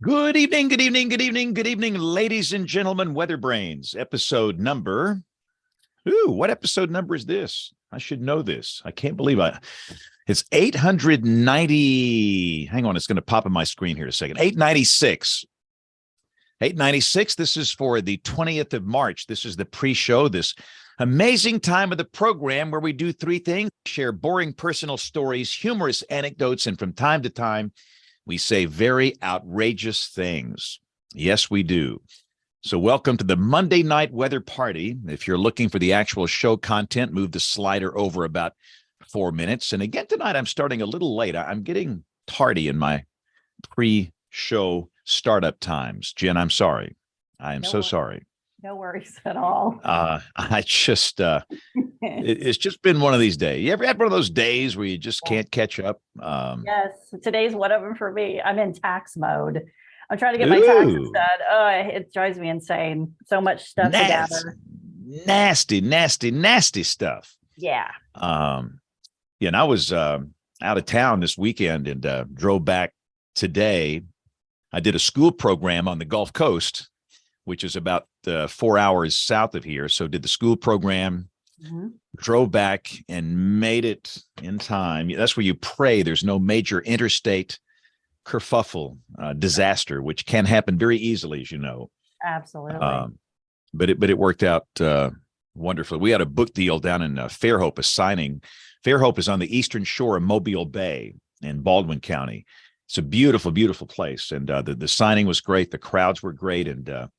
Good evening, good evening, good evening, good evening, ladies and gentlemen. WeatherBrains, episode number. What episode number is this? I should know this. I can't believe it's 890. Hang on, it's going to pop on my screen here in a second. 896. 896. This is for the 20th of March. This is the pre-show, this amazing time of the program where we do three things: share boring personal stories, humorous anecdotes, and from time to time, we say very outrageous things. Yes, we do. So welcome to the Monday night weather party. If you're looking for the actual show content, move the slider over about 4 minutes. And again, tonight I'm starting a little late. I'm getting tardy in my pre-show startup times. Jen, I'm sorry. I am so sorry. No worries at all. It's just been one of these days. You ever had one of those days where you just can't catch up? Yes, today's one of them for me. I'm in tax mode. I'm trying to get my taxes done. Oh, it drives me insane. So much stuff to gather. Nasty stuff. Yeah. And I was out of town this weekend and drove back today. I did a school program on the Gulf Coast, which is about 4 hours south of here. So did the school program, drove back and made it in time. That's where you pray there's no major interstate kerfuffle, disaster, which can happen very easily, as you know. Absolutely. But it worked out wonderfully. We had a book deal down in Fairhope, a signing. Fairhope is on the eastern shore of Mobile Bay in Baldwin County. It's a beautiful, beautiful place. And the signing was great. The crowds were great. And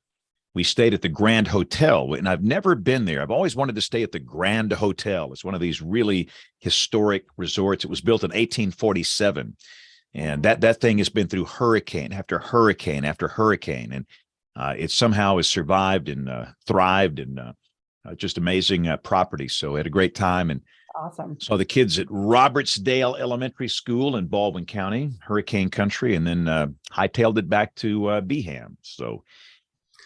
we stayed at the Grand Hotel, and I've never been there. I've always wanted to stay at the Grand Hotel. It's one of these really historic resorts. It was built in 1847, and that thing has been through hurricane after hurricane after hurricane, and it somehow has survived and thrived, and just amazing property. So I had a great time, and awesome. Saw the kids at Robertsdale Elementary School in Baldwin County, hurricane country, and then hightailed it back to Beeham. So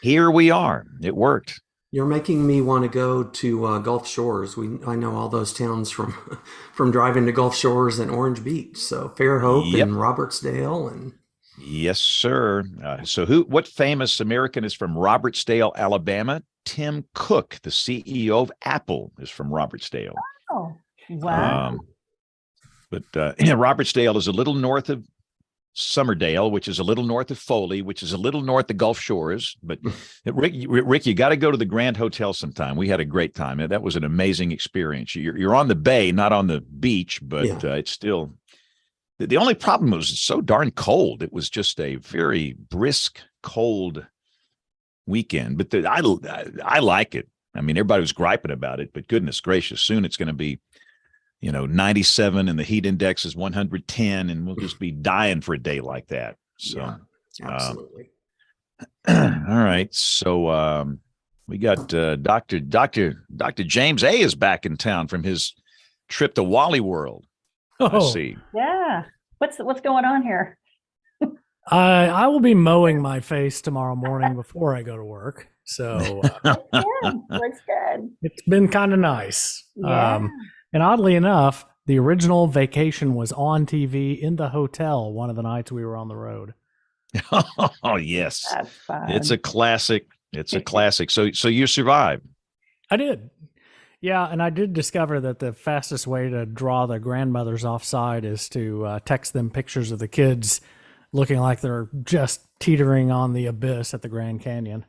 here we are. It worked. You're making me want to go to Gulf Shores. I know all those towns from driving to Gulf Shores and Orange Beach. So Fairhope and Robertsdale and yes, sir. What famous American is from Robertsdale, Alabama? Tim Cook, the CEO of Apple, is from Robertsdale. Oh, wow. But Robertsdale is a little north of Summerdale, which is a little north of Foley, which is a little north of Gulf Shores. But Rick, you got to go to the Grand Hotel sometime. We had a great time. That was an amazing experience. You're on the bay, not on the beach, but it's still. The only problem was it's so darn cold. It was just a very brisk, cold weekend. But I like it. I mean, everybody was griping about it, but goodness gracious, soon it's going to be 97 and the heat index is 110, and we'll just be dying for a day like that. So, yeah, absolutely. All right. So, we got Dr. James A. is back in town from his trip to Wally World. I see. Yeah. What's going on here? I will be mowing my face tomorrow morning before I go to work. So, looks good. It's been kind of nice. Yeah. And oddly enough, the original Vacation was on TV in the hotel one of the nights we were on the road. Oh, yes. That's fun. It's a classic. So you survived. I did. Yeah, and I did discover that the fastest way to draw the grandmothers offside is to text them pictures of the kids looking like they're just teetering on the abyss at the Grand Canyon.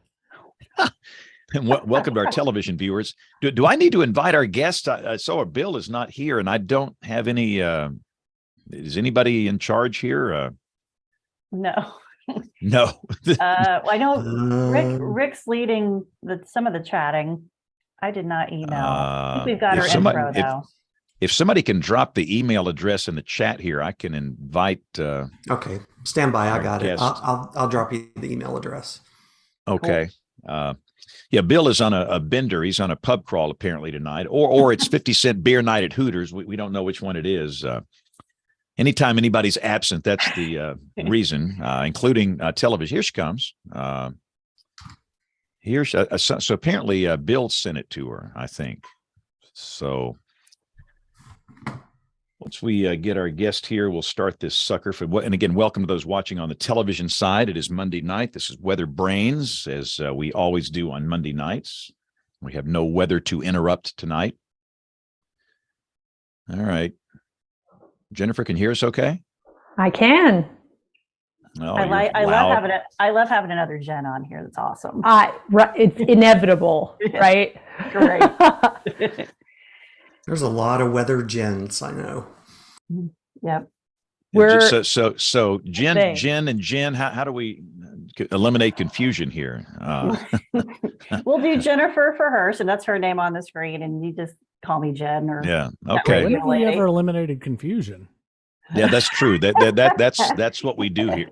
And welcome to our television viewers. Do I need to invite our guest? I saw Bill is not here, and I don't have any. Is anybody in charge here? No. No. I know Rick's leading some of the chatting. I did not email. I think we've got our intro though. If somebody can drop the email address in the chat here, I can invite. Okay, stand by. I got it. I'll drop you the email address. Okay. Cool. Yeah, Bill is on a bender. He's on a pub crawl apparently tonight, or it's 50-cent beer night at Hooters. We don't know which one it is. Anytime anybody's absent, that's the reason, including television. Here she comes. So apparently Bill sent it to her, I think. So Once we get our guest here, we'll start this sucker. And again, welcome to those watching on the television side. It is Monday night. This is WeatherBrains, as we always do on Monday nights. We have no weather to interrupt tonight. All right. Jennifer, can you hear us okay? I can. Oh, I love having another Jen on here. That's awesome. It's inevitable, right? Great. There's a lot of weather gens, I know. Yep. So Jen and Jen, how do we eliminate confusion here? We'll do Jennifer for her, so that's her name on the screen, and you just call me Jen. Or yeah, okay. When have we ever eliminated confusion? Yeah, that's true. That's what we do here.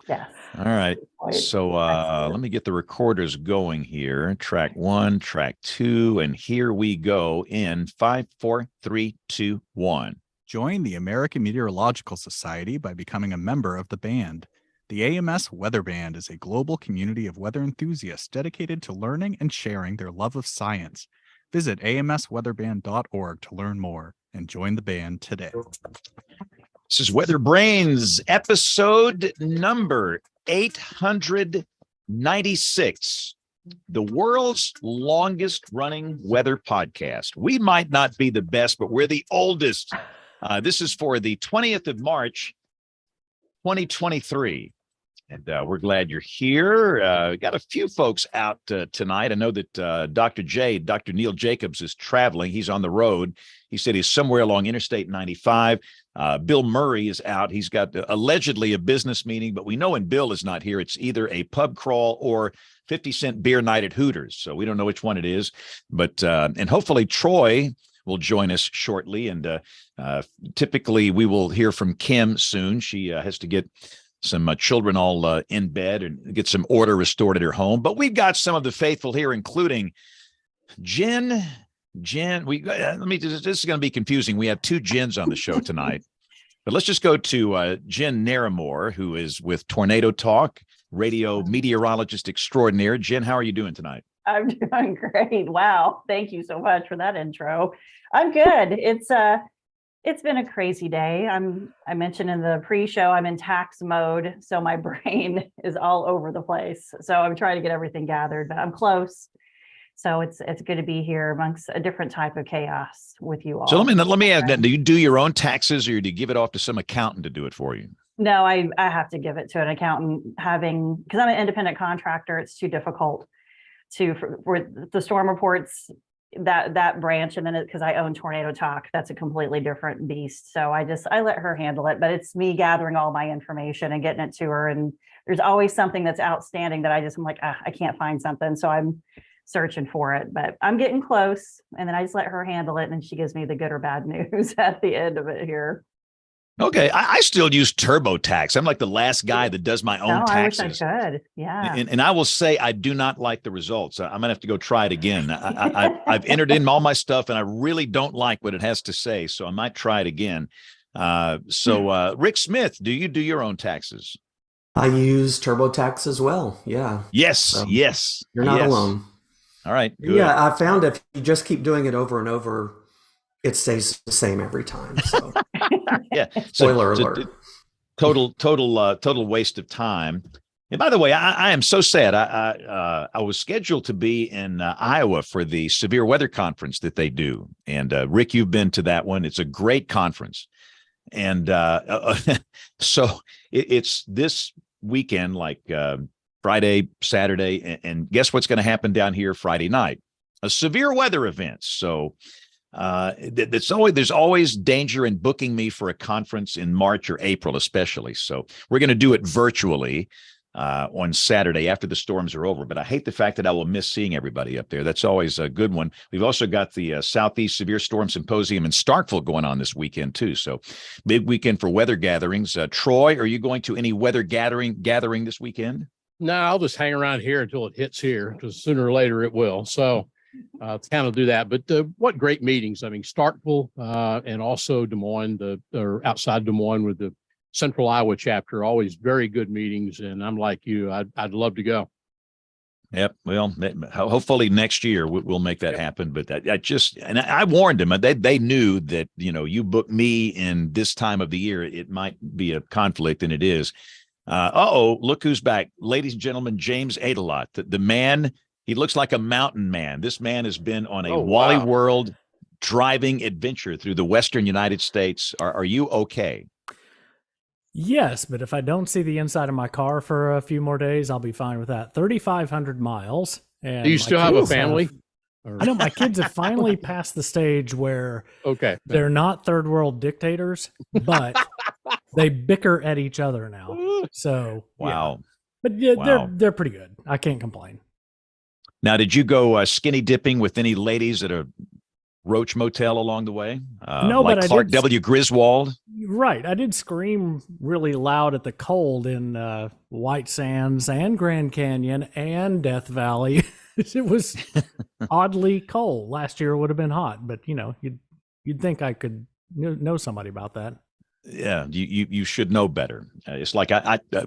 Yes. All right. So let me get the recorders going here. Track 1, track 2, and here we go in 5, 4, 3, 2, 1. Join the American Meteorological Society by becoming a member of the band. The AMS Weather Band is a global community of weather enthusiasts dedicated to learning and sharing their love of science. Visit amsweatherband.org to learn more and join the band today. This is WeatherBrains, episode number 896, the world's longest running weather podcast. We might not be the best, but we're the oldest. This is for the 20th of March, 2023. And we're glad you're here. Got a few folks out tonight. I know that Dr. Neil Jacobs is traveling. He's on the road. He said he's somewhere along Interstate 95. Bill Murray is out. He's got allegedly a business meeting, but we know when Bill is not here, it's either a pub crawl or 50-cent beer night at Hooters. So we don't know which one it is. But and hopefully Troy will join us shortly. And typically we will hear from Kim soon. She has to get some children all in bed and get some order restored at her home. But we've got some of the faithful here, including Jen. This is going to be confusing. We have two Jens on the show tonight, but let's just go to Jen Naramore, who is with Tornado Talk, radio meteorologist extraordinaire. Jen, how are you doing tonight? I'm doing great. Wow. Thank you so much for that intro. I'm good. It's been a crazy day. I mentioned in the pre-show, I'm in tax mode, so my brain is all over the place. So I'm trying to get everything gathered, but I'm close. So it's good to be here amongst a different type of chaos with you all. So let me ask, do you do your own taxes, or do you give it off to some accountant to do it for you? No, I have to give it to an accountant, because I'm an independent contractor. It's too difficult for the storm reports, that branch, and then because I own Tornado Talk, that's a completely different beast. So I let her handle it, but it's me gathering all my information and getting it to her. And there's always something that's outstanding that I'm like, I can't find something. So I'm searching for it, but I'm getting close. And then I just let her handle it. And then she gives me the good or bad news at the end of it here. Okay. I still use TurboTax. I'm like the last guy that does my own taxes. I wish I could. Yeah. And I will say, I do not like the results. I'm going to have to go try it again. I've entered in all my stuff and I really don't like what it has to say. So I might try it again. So Rick Smith, do you do your own taxes? I use TurboTax as well. Yeah. Yes. So yes. You're not alone. All right. Good. Yeah. I found if you just keep doing it over and over, it stays the same every time. So yeah. Spoiler alert. Total waste of time. And by the way, I am so sad. I was scheduled to be in Iowa for the severe weather conference that they do. And Rick, you've been to that one. It's a great conference. And so it's this weekend, like Friday, Saturday, and guess what's going to happen down here Friday night? A severe weather event. So there's always danger in booking me for a conference in March or April, especially. So we're going to do it virtually on Saturday after the storms are over. But I hate the fact that I will miss seeing everybody up there. That's always a good one. We've also got the Southeast Severe Storm Symposium in Starkville going on this weekend too. So big weekend for weather gatherings. Troy, are you going to any weather gathering this weekend? No, I'll just hang around here until it hits here, because sooner or later it will. So to kind of do that. But what great meetings. I mean, Starkville and also Des Moines, or outside Des Moines with the Central Iowa chapter, always very good meetings. And I'm like you, I'd love to go. Yep. Well, hopefully next year we'll make that happen. But I warned them. They knew that, you book me in this time of the year, it might be a conflict, and it is. Look who's back, ladies and gentlemen. James Adelot, the man. He looks like a mountain man. This man has been on a Wally World driving adventure through the Western United States. Are you okay? Yes, but if I don't see the inside of my car for a few more days, I'll be fine with that. 3,500 miles. And Do you still have a family? I know my kids have finally passed the stage where they're not third world dictators, but they bicker at each other now. So wow. Yeah. But they're pretty good. I can't complain. Now, did you go skinny dipping with any ladies at a Roach Motel along the way? No, like but Clark I did. W. Griswold? Right. I did scream really loud at the cold in White Sands and Grand Canyon and Death Valley. It was oddly cold. Last year it would have been hot, but you'd think I could know somebody about that. Yeah, you should know better. It's like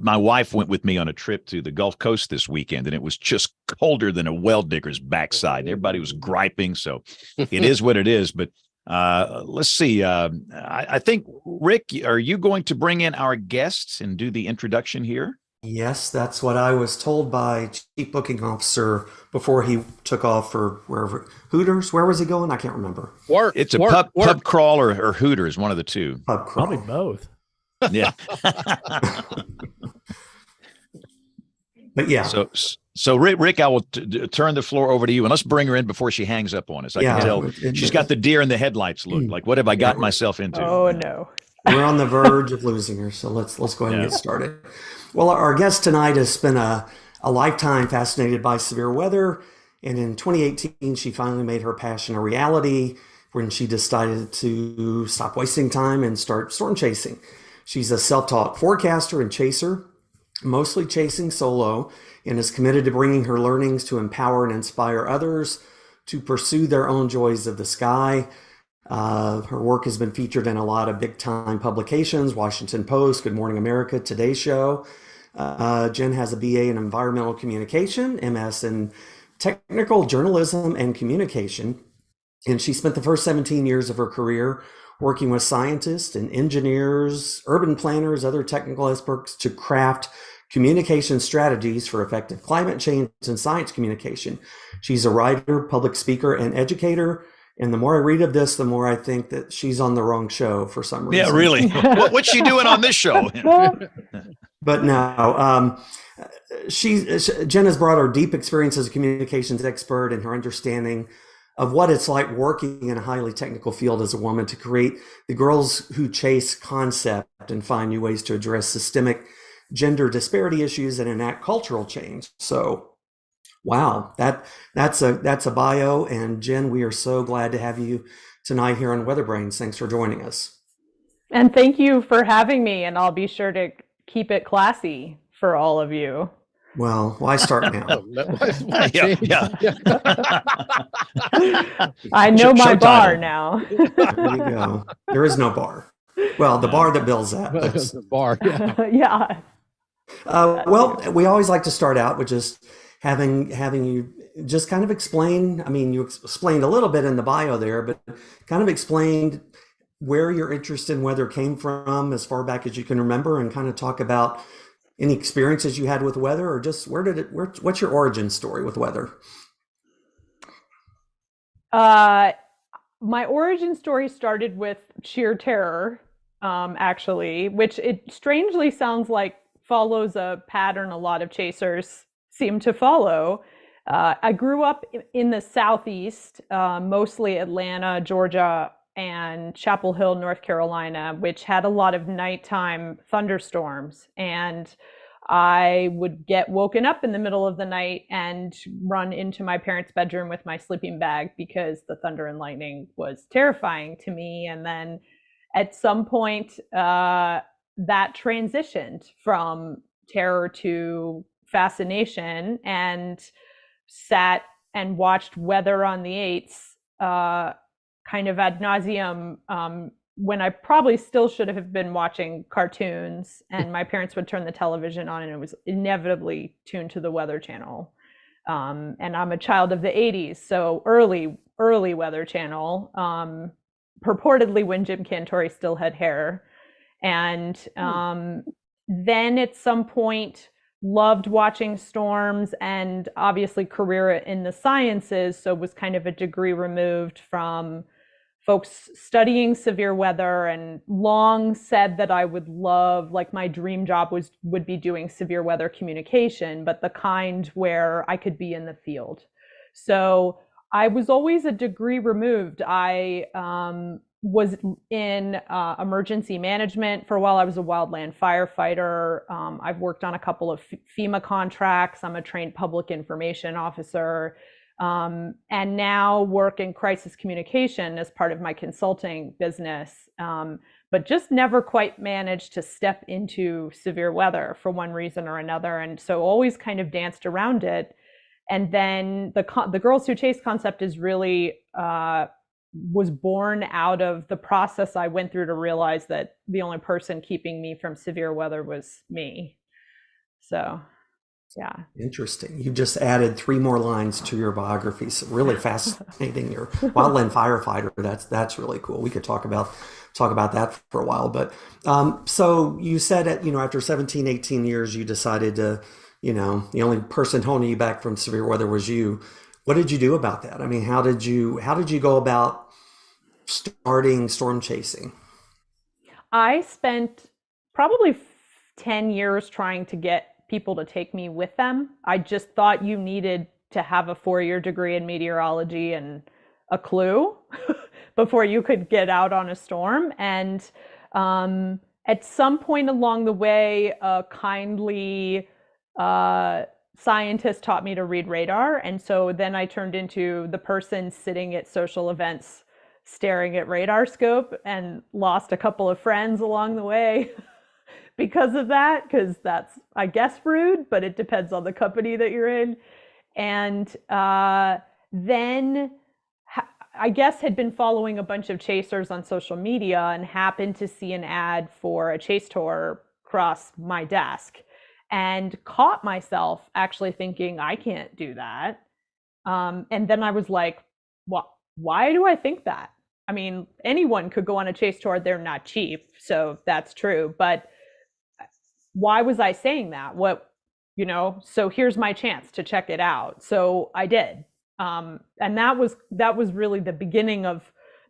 my wife went with me on a trip to the Gulf Coast this weekend, and it was just colder than a well digger's backside. Everybody was griping, so it is what it is. But let's see. I think, Rick, are you going to bring in our guests and do the introduction here? Yes, that's what I was told by Chief Booking Officer before he took off for wherever. Hooters? Where was he going? I can't remember. It's a pub crawl or Hooters, one of the two. Pub crawl. Probably both. Yeah. But yeah. So Rick, I will turn the floor over to you, and let's bring her in before she hangs up on us. I can tell she's got the deer in the headlights look. Like, what have I got myself into? Oh no. We're on the verge of losing her, so let's go ahead and get started. Well, our guest tonight has spent a lifetime fascinated by severe weather, and in 2018, she finally made her passion a reality when she decided to stop wasting time and start storm chasing. She's a self-taught forecaster and chaser, mostly chasing solo, and is committed to bringing her learnings to empower and inspire others to pursue their own joys of the sky. Her work has been featured in a lot of big-time publications: Washington Post, Good Morning America, Today Show. Jen has a BA in Environmental Communication, MS in Technical Journalism and Communication, and she spent the first 17 years of her career working with scientists and engineers, urban planners, other technical experts to craft communication strategies for effective climate change and science communication. She's a writer, public speaker, and educator. And the more I read of this, the more I think that she's on the wrong show for some reason. Yeah, really. What's she doing on this show? But no, Jen has brought her deep experience as a communications expert and her understanding of what it's like working in a highly technical field as a woman to create the Girls Who Chase concept and find new ways to address systemic gender disparity issues and enact cultural change. So, wow, that's a bio. And Jen, we are so glad to have you tonight here on WeatherBrains. Thanks for joining us. And thank you for having me. And I'll be sure to keep it classy for all of you. Well, why start now? Yeah. I know my bar now. There you go. There is no bar. Well, the bar that Bill's at. The bar. Yeah. Yeah. Well, we always like to start out with just having you just kind of explain. I mean, you explained a little bit in the bio there, but kind of explained where your interest in weather came from as far back as you can remember, and kind of talk about any experiences you had with weather, or just what's your origin story with weather? My origin story started with sheer terror, actually, which it strangely sounds like follows a pattern a lot of chasers seem to follow. I grew up in the Southeast, mostly Atlanta, Georgia, and Chapel Hill, North Carolina, which had a lot of nighttime thunderstorms. And I would get woken up in the middle of the night and run into my parents' bedroom with my sleeping bag because the thunder and lightning was terrifying to me. And then at some point, that transitioned from terror to fascination, and sat and watched Weather on the Eights kind of ad nauseum, when I probably still should have been watching cartoons, and my parents would turn the television on and it was inevitably tuned to the Weather Channel. And I'm a child of the 80s, so early Weather Channel, purportedly when Jim Cantore still had hair. And then at some point, loved watching storms, and obviously career in the sciences, so was kind of a degree removed from folks studying severe weather, and long said that I would love, like my dream job would be doing severe weather communication, but the kind where I could be in the field. So I was always a degree removed. I was in emergency management for a while. I was a wildland firefighter. I've worked on a couple of FEMA contracts. I'm a trained public information officer. And now work in crisis communication as part of my consulting business, but just never quite managed to step into severe weather for one reason or another. And so always kind of danced around it. And then the Girls Who Chase concept is really was born out of the process I went through to realize that the only person keeping me from severe weather was me. So yeah. Interesting. You just added 3 more lines to your biography. So really fascinating. You're wildland firefighter. That's really cool. We could talk about that for a while. But so you said after 17, 18 years, you decided to, the only person holding you back from severe weather was you. What did you do about that? I mean, how did you go about starting storm chasing? I spent probably 10 years trying to get people to take me with them. I just thought you needed to have a 4-year degree in meteorology and a clue before you could get out on a storm. And at some point along the way, a kindly scientist taught me to read radar. And so then I turned into the person sitting at social events, staring at radar scope, and lost a couple of friends along the way. Because of that, because that's, I guess, rude, but it depends on the company that you're in. And then I guess had been following a bunch of chasers on social media and happened to see an ad for a chase tour cross my desk, and caught myself actually thinking, I can't do that. And then I was like, why do I think that? I mean, anyone could go on a chase tour. They're not cheap, so that's true. But why was I saying that? So here's my chance to check it out. So I did. And that was really the beginning of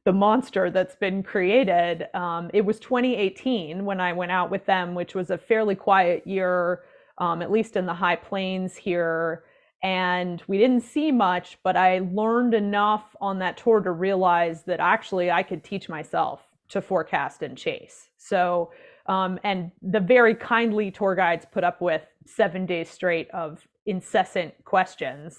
the monster that's been created. It was 2018 when I went out with them, which was a fairly quiet year, at least in the high plains here. And we didn't see much, but I learned enough on that tour to realize that actually I could teach myself to forecast and chase. So and the very kindly tour guides put up with 7 days straight of incessant questions,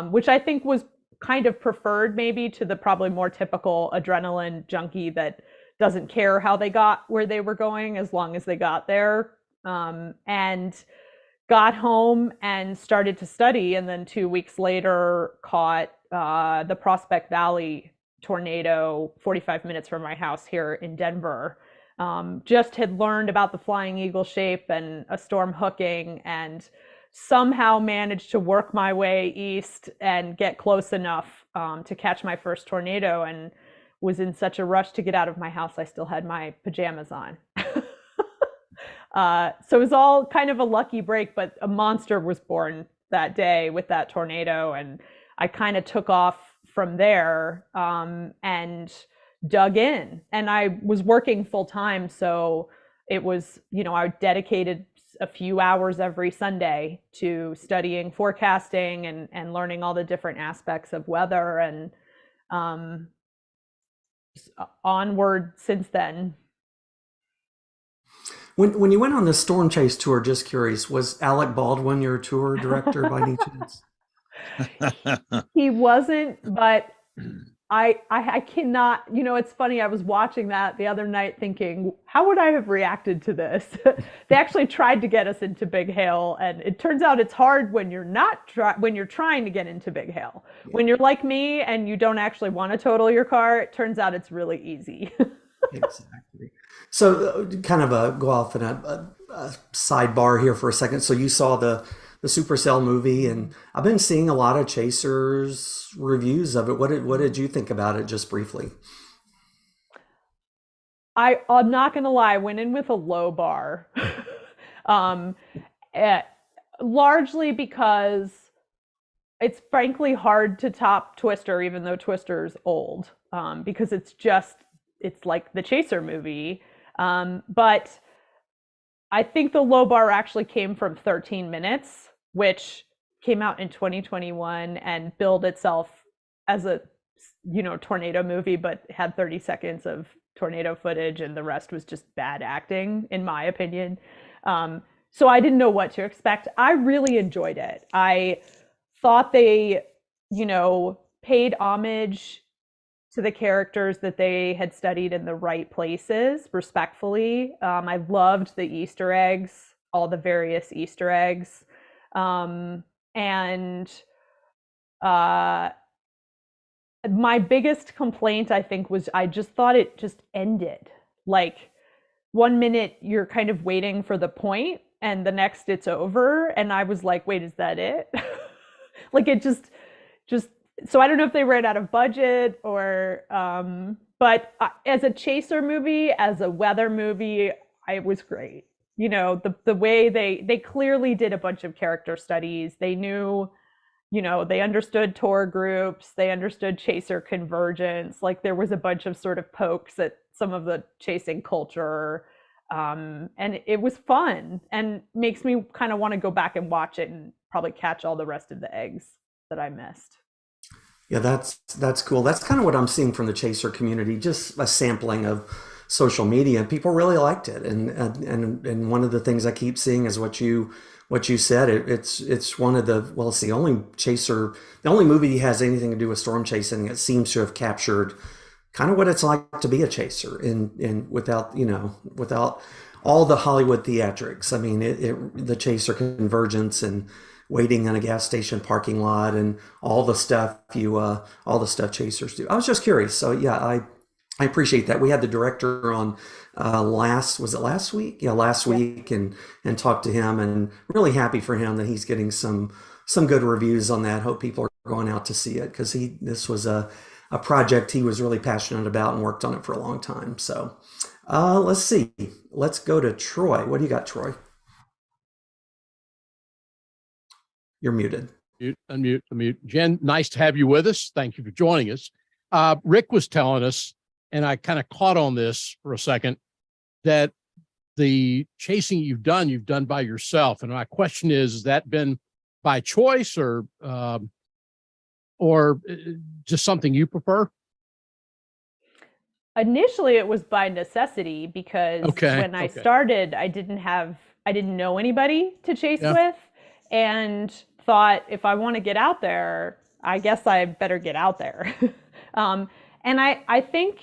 which I think was kind of preferred maybe to the probably more typical adrenaline junkie that doesn't care how they got where they were going as long as they got there. And got home and started to study. And then 2 weeks later caught the Prospect Valley tornado 45 minutes from my house here in Denver. Just had learned about the flying eagle shape and a storm hooking, and somehow managed to work my way east and get close enough to catch my first tornado, and was in such a rush to get out of my house I still had my pajamas on. So it was all kind of a lucky break, but a monster was born that day with that tornado, and I kind of took off from there and dug in. And I was working full time, so it was, I dedicated a few hours every Sunday to studying forecasting and learning all the different aspects of weather, and onward since then. When you went on the storm chase tour, just curious, was Alec Baldwin your tour director by any chance? He wasn't, but I cannot, it's funny. I was watching that the other night thinking, how would I have reacted to this? They actually tried to get us into Big Hail, and it turns out it's hard when you're when you're trying to get into Big Hail. Yeah. When you're like me and you don't actually want to total your car, it turns out it's really easy. Exactly. So kind of go off in a sidebar here for a second. So you saw the the Supercell movie, and I've been seeing a lot of Chasers reviews of it. What did you think about it, just briefly? I'm not gonna lie, I went in with a low bar. um, eh, Largely because it's frankly hard to top Twister, even though Twister's old, because it's like the Chaser movie. But I think the low bar actually came from 13 Minutes, which came out in 2021 and billed itself as a tornado movie, but had 30 seconds of tornado footage, and the rest was just bad acting, in my opinion. So I didn't know what to expect. I really enjoyed it. I thought they, paid homage to the characters that they had studied in the right places, respectfully. I loved the Easter eggs, all the various Easter eggs. And my biggest complaint, I think, was I just thought it just ended. Like, 1 minute you're kind of waiting for the point, and the next it's over. And I was like, wait, is that it? Like, it just, so I don't know if they ran out of budget or, but as a Chaser movie, as a weather movie, it was great. The way they clearly did a bunch of character studies. They knew, they understood tour groups, they understood Chaser convergence. Like, there was a bunch of sort of pokes at some of the chasing culture. And it was fun and makes me kind of want to go back and watch it and probably catch all the rest of the eggs that I missed. Yeah, that's cool. That's kind of what I'm seeing from the Chaser community, just a sampling of social media. People really liked it. And one of the things I keep seeing is what you said. It's one of the, well, it's the only Chaser, the only movie that has anything to do with storm chasing. It seems to have captured kind of what it's like to be a chaser, and without all the Hollywood theatrics. I mean, the Chaser convergence and waiting in a gas station parking lot and all the stuff chasers do. I was just curious. So yeah, I appreciate that. We had the director on was it last week? Yeah, last week, and talked to him, and really happy for him that he's getting some good reviews on that. Hope people are going out to see it, because this was a project he was really passionate about and worked on it for a long time. So let's see. Let's go to Troy. What do you got, Troy? You're muted. Unmute. Jen, nice to have you with us. Thank you for joining us. Rick was telling us, and I kind of caught on this for a second, that the chasing you've done by yourself. And my question is, has that been by choice or just something you prefer? Initially, it was by necessity, because when I started, I didn't know anybody to chase with, and thought, if I want to get out there, I guess I better get out there. And I think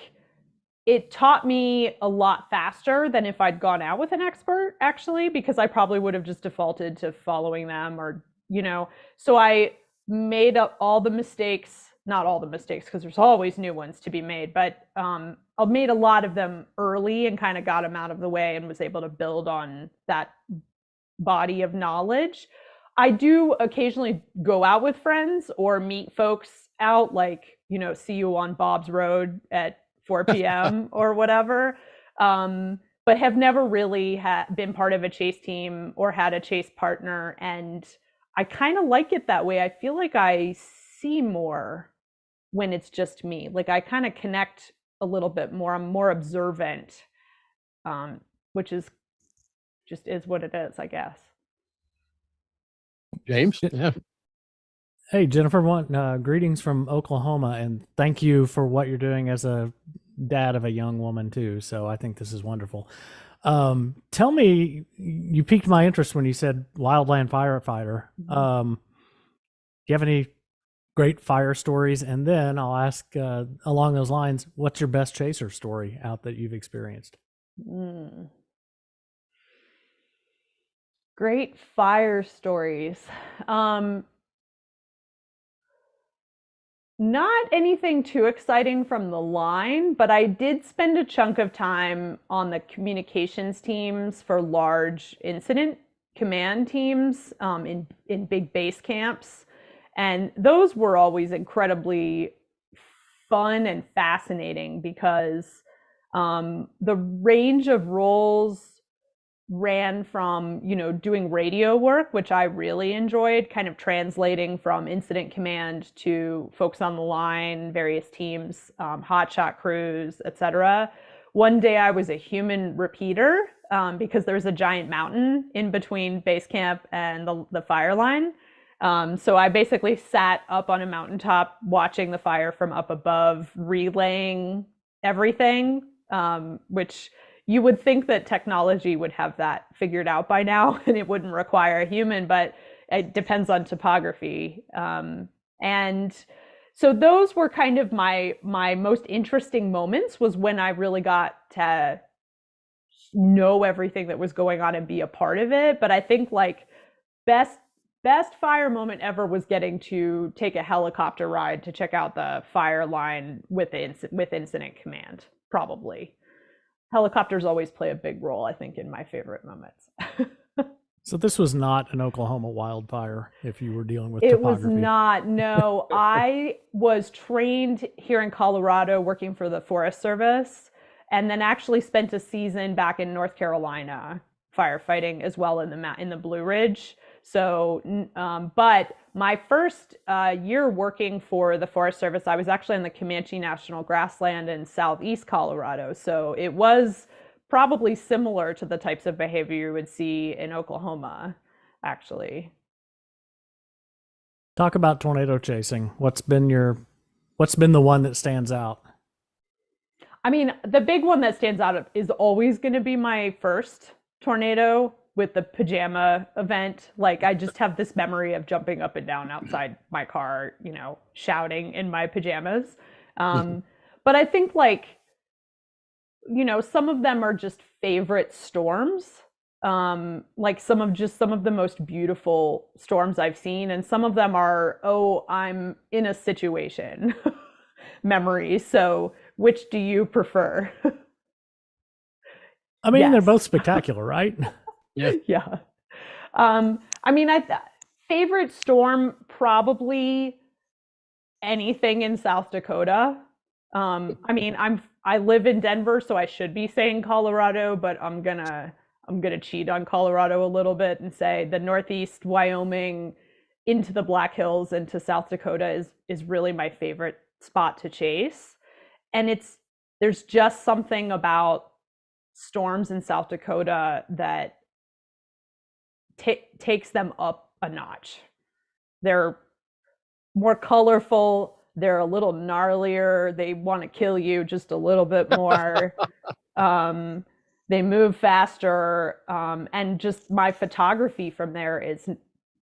it taught me a lot faster than if I'd gone out with an expert, actually, because I probably would have just defaulted to following them, or, so I made up all the mistakes, not all the mistakes, because there's always new ones to be made, but I made a lot of them early and kind of got them out of the way, and was able to build on that body of knowledge. I do occasionally go out with friends or meet folks out, like, see you on Bob's Road at 4 p.m. or whatever, but have never really been part of a chase team or had a chase partner. And I kind of like it that way. I feel like I see more when it's just me. Like, I kind of connect a little bit more. I'm more observant, which is what it is, I guess. James? Yeah. Hey, Jennifer, greetings from Oklahoma, and thank you for what you're doing as a dad of a young woman too. So I think this is wonderful. Tell me, you piqued my interest when you said wildland firefighter. Do you have any great fire stories? And then I'll ask along those lines, what's your best chaser story out that you've experienced? Great fire stories. Not anything too exciting from the line, but I did spend a chunk of time on the communications teams for large incident command teams in big base camps. And those were always incredibly fun and fascinating because the range of roles ran from, doing radio work, which I really enjoyed, kind of translating from incident command to folks on the line, various teams, hotshot crews, etc. One day I was a human repeater because there's a giant mountain in between base camp and the fire line. So I basically sat up on a mountaintop watching the fire from up above, relaying everything, which you would think that technology would have that figured out by now and it wouldn't require a human, but it depends on topography. And so those were kind of my most interesting moments, was when I really got to know everything that was going on and be a part of it. But I think like best fire moment ever was getting to take a helicopter ride to check out the fire line with incident command, probably. Helicopters always play a big role, I think, in my favorite moments. So this was not an Oklahoma wildfire if you were dealing with It topography. was not, no. I was trained here in Colorado working for the Forest Service, and then actually spent a season back in North Carolina firefighting as well in the Blue Ridge. So, but my first year working for the Forest Service, I was actually in the Comanche National Grassland in southeast Colorado. So it was probably similar to the types of behavior you would see in Oklahoma, actually. Talk about tornado chasing. What's been the one that stands out? I mean, the big one that stands out is always going to be my first tornado with the pajama event. Like, I just have this memory of jumping up and down outside my car, shouting in my pajamas. But I think some of them are just favorite storms. Like some of the most beautiful storms I've seen. And some of them are, I'm in a situation memories. So which do you prefer? I mean, Yes. They're both spectacular, right? Yeah. Favorite storm, probably anything in South Dakota. I live in Denver, so I should be saying Colorado, but I'm gonna cheat on Colorado a little bit and say the Northeast, Wyoming, into the Black Hills, into South Dakota is really my favorite spot to chase. And there's just something about storms in South Dakota that takes them up a notch. They're more colorful. They're a little gnarlier. They want to kill you just a little bit more. They move faster. And just my photography from there is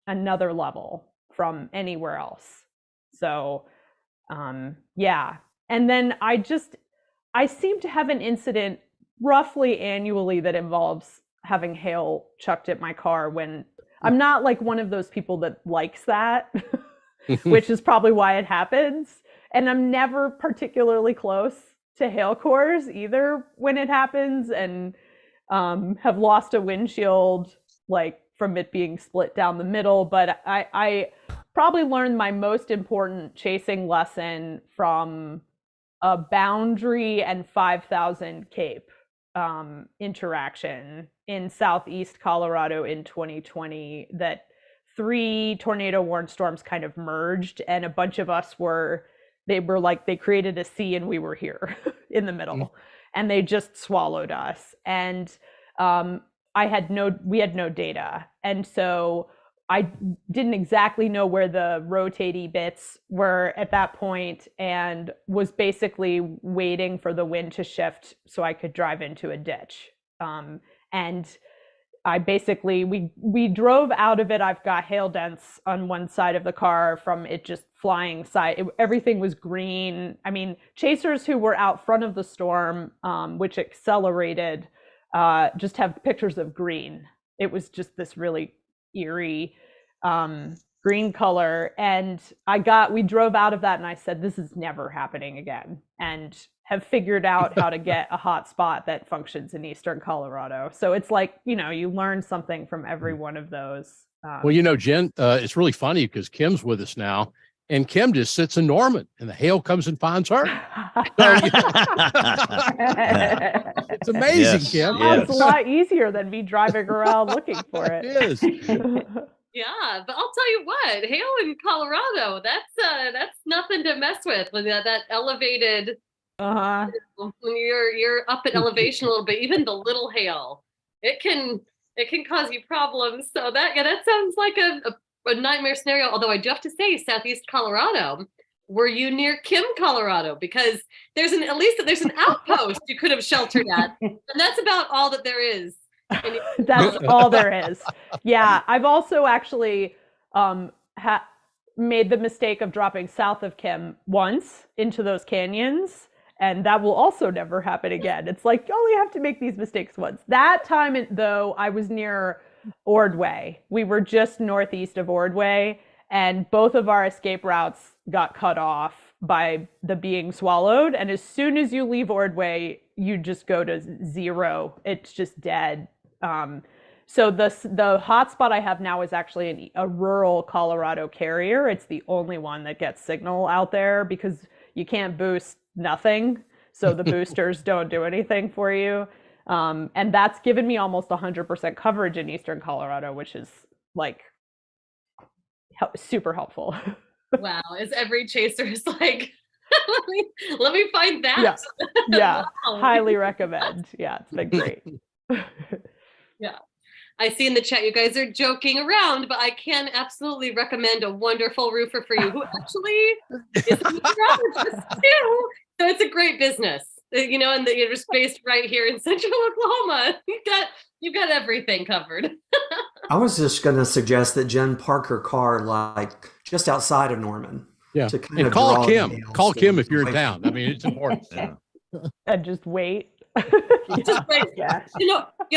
another level from anywhere else. So, yeah. And then I seem to have an incident roughly annually that involves having hail chucked at my car, when I'm not like one of those people that likes that, which is probably why it happens. And I'm never particularly close to hail cores either when it happens, and have lost a windshield like from it being split down the middle. But I probably learned my most important chasing lesson from a boundary and 5,000 Cape interaction in southeast Colorado in 2020, that 3 tornado warned storms kind of merged, and a bunch of us they created a sea and we were here in the middle, and they just swallowed us. And we had no data, and so I didn't exactly know where the rotatey bits were at that point, and was basically waiting for the wind to shift so I could drive into a ditch. And I basically, we drove out of it. I've got hail dents on one side of the car from it just flying everything was green. I mean, chasers who were out front of the storm, which accelerated, just have pictures of green. It was just this really eerie green color. And we drove out of that, and I said, this is never happening again. And have figured out how to get a hot spot that functions in eastern Colorado. So it's like, you learn something from every one of those. Well, Jen, it's really funny because Kim's with us now, and Kim just sits in Norman, and the hail comes and finds her. It's amazing, Yes, Kim. yes. It's a lot easier than me driving around looking for it. It is. Yeah, but I'll tell you what, hail in Colorado, that's nothing to mess with. When that elevated, Uh-huh. when you're up at elevation a little bit, even the little hail, it can cause you problems. So that sounds like a nightmare scenario. Although I do have to say, Southeast Colorado, were you near Kim, Colorado? Because there's an outpost you could have sheltered at, and that's about all that there is. That's all there is. Yeah, I've also actually made the mistake of dropping south of Kim once into those canyons, and that will also never happen again. It's like you only have to make these mistakes once. That time, though, I was near Ordway. We were just northeast of Ordway, and both of our escape routes got cut off by the being swallowed. And as soon as you leave Ordway, you just go to zero. It's just dead. So the hotspot I have now is actually a rural Colorado carrier. It's the only one that gets signal out there because you can't boost nothing. So the boosters don't do anything for you. And that's given me almost 100% coverage in eastern Colorado, which is like super helpful. Wow, as every chaser is like, let me find that. Yeah, yeah. Wow. Highly recommend. Yeah, it's been great. Yeah. I see in the chat you guys are joking around, but I can absolutely recommend a wonderful roofer for you who actually is a meteorologist too. So it's a great business, and you're just based right here in central Oklahoma. You've got everything covered. I was just going to suggest that Jen park her car like just outside of Norman. Yeah, to kind and of call draw Kim. the Call Kim hailstones if you're in away town. I mean, it's important. Yeah. And just wait. Just wait. Yeah.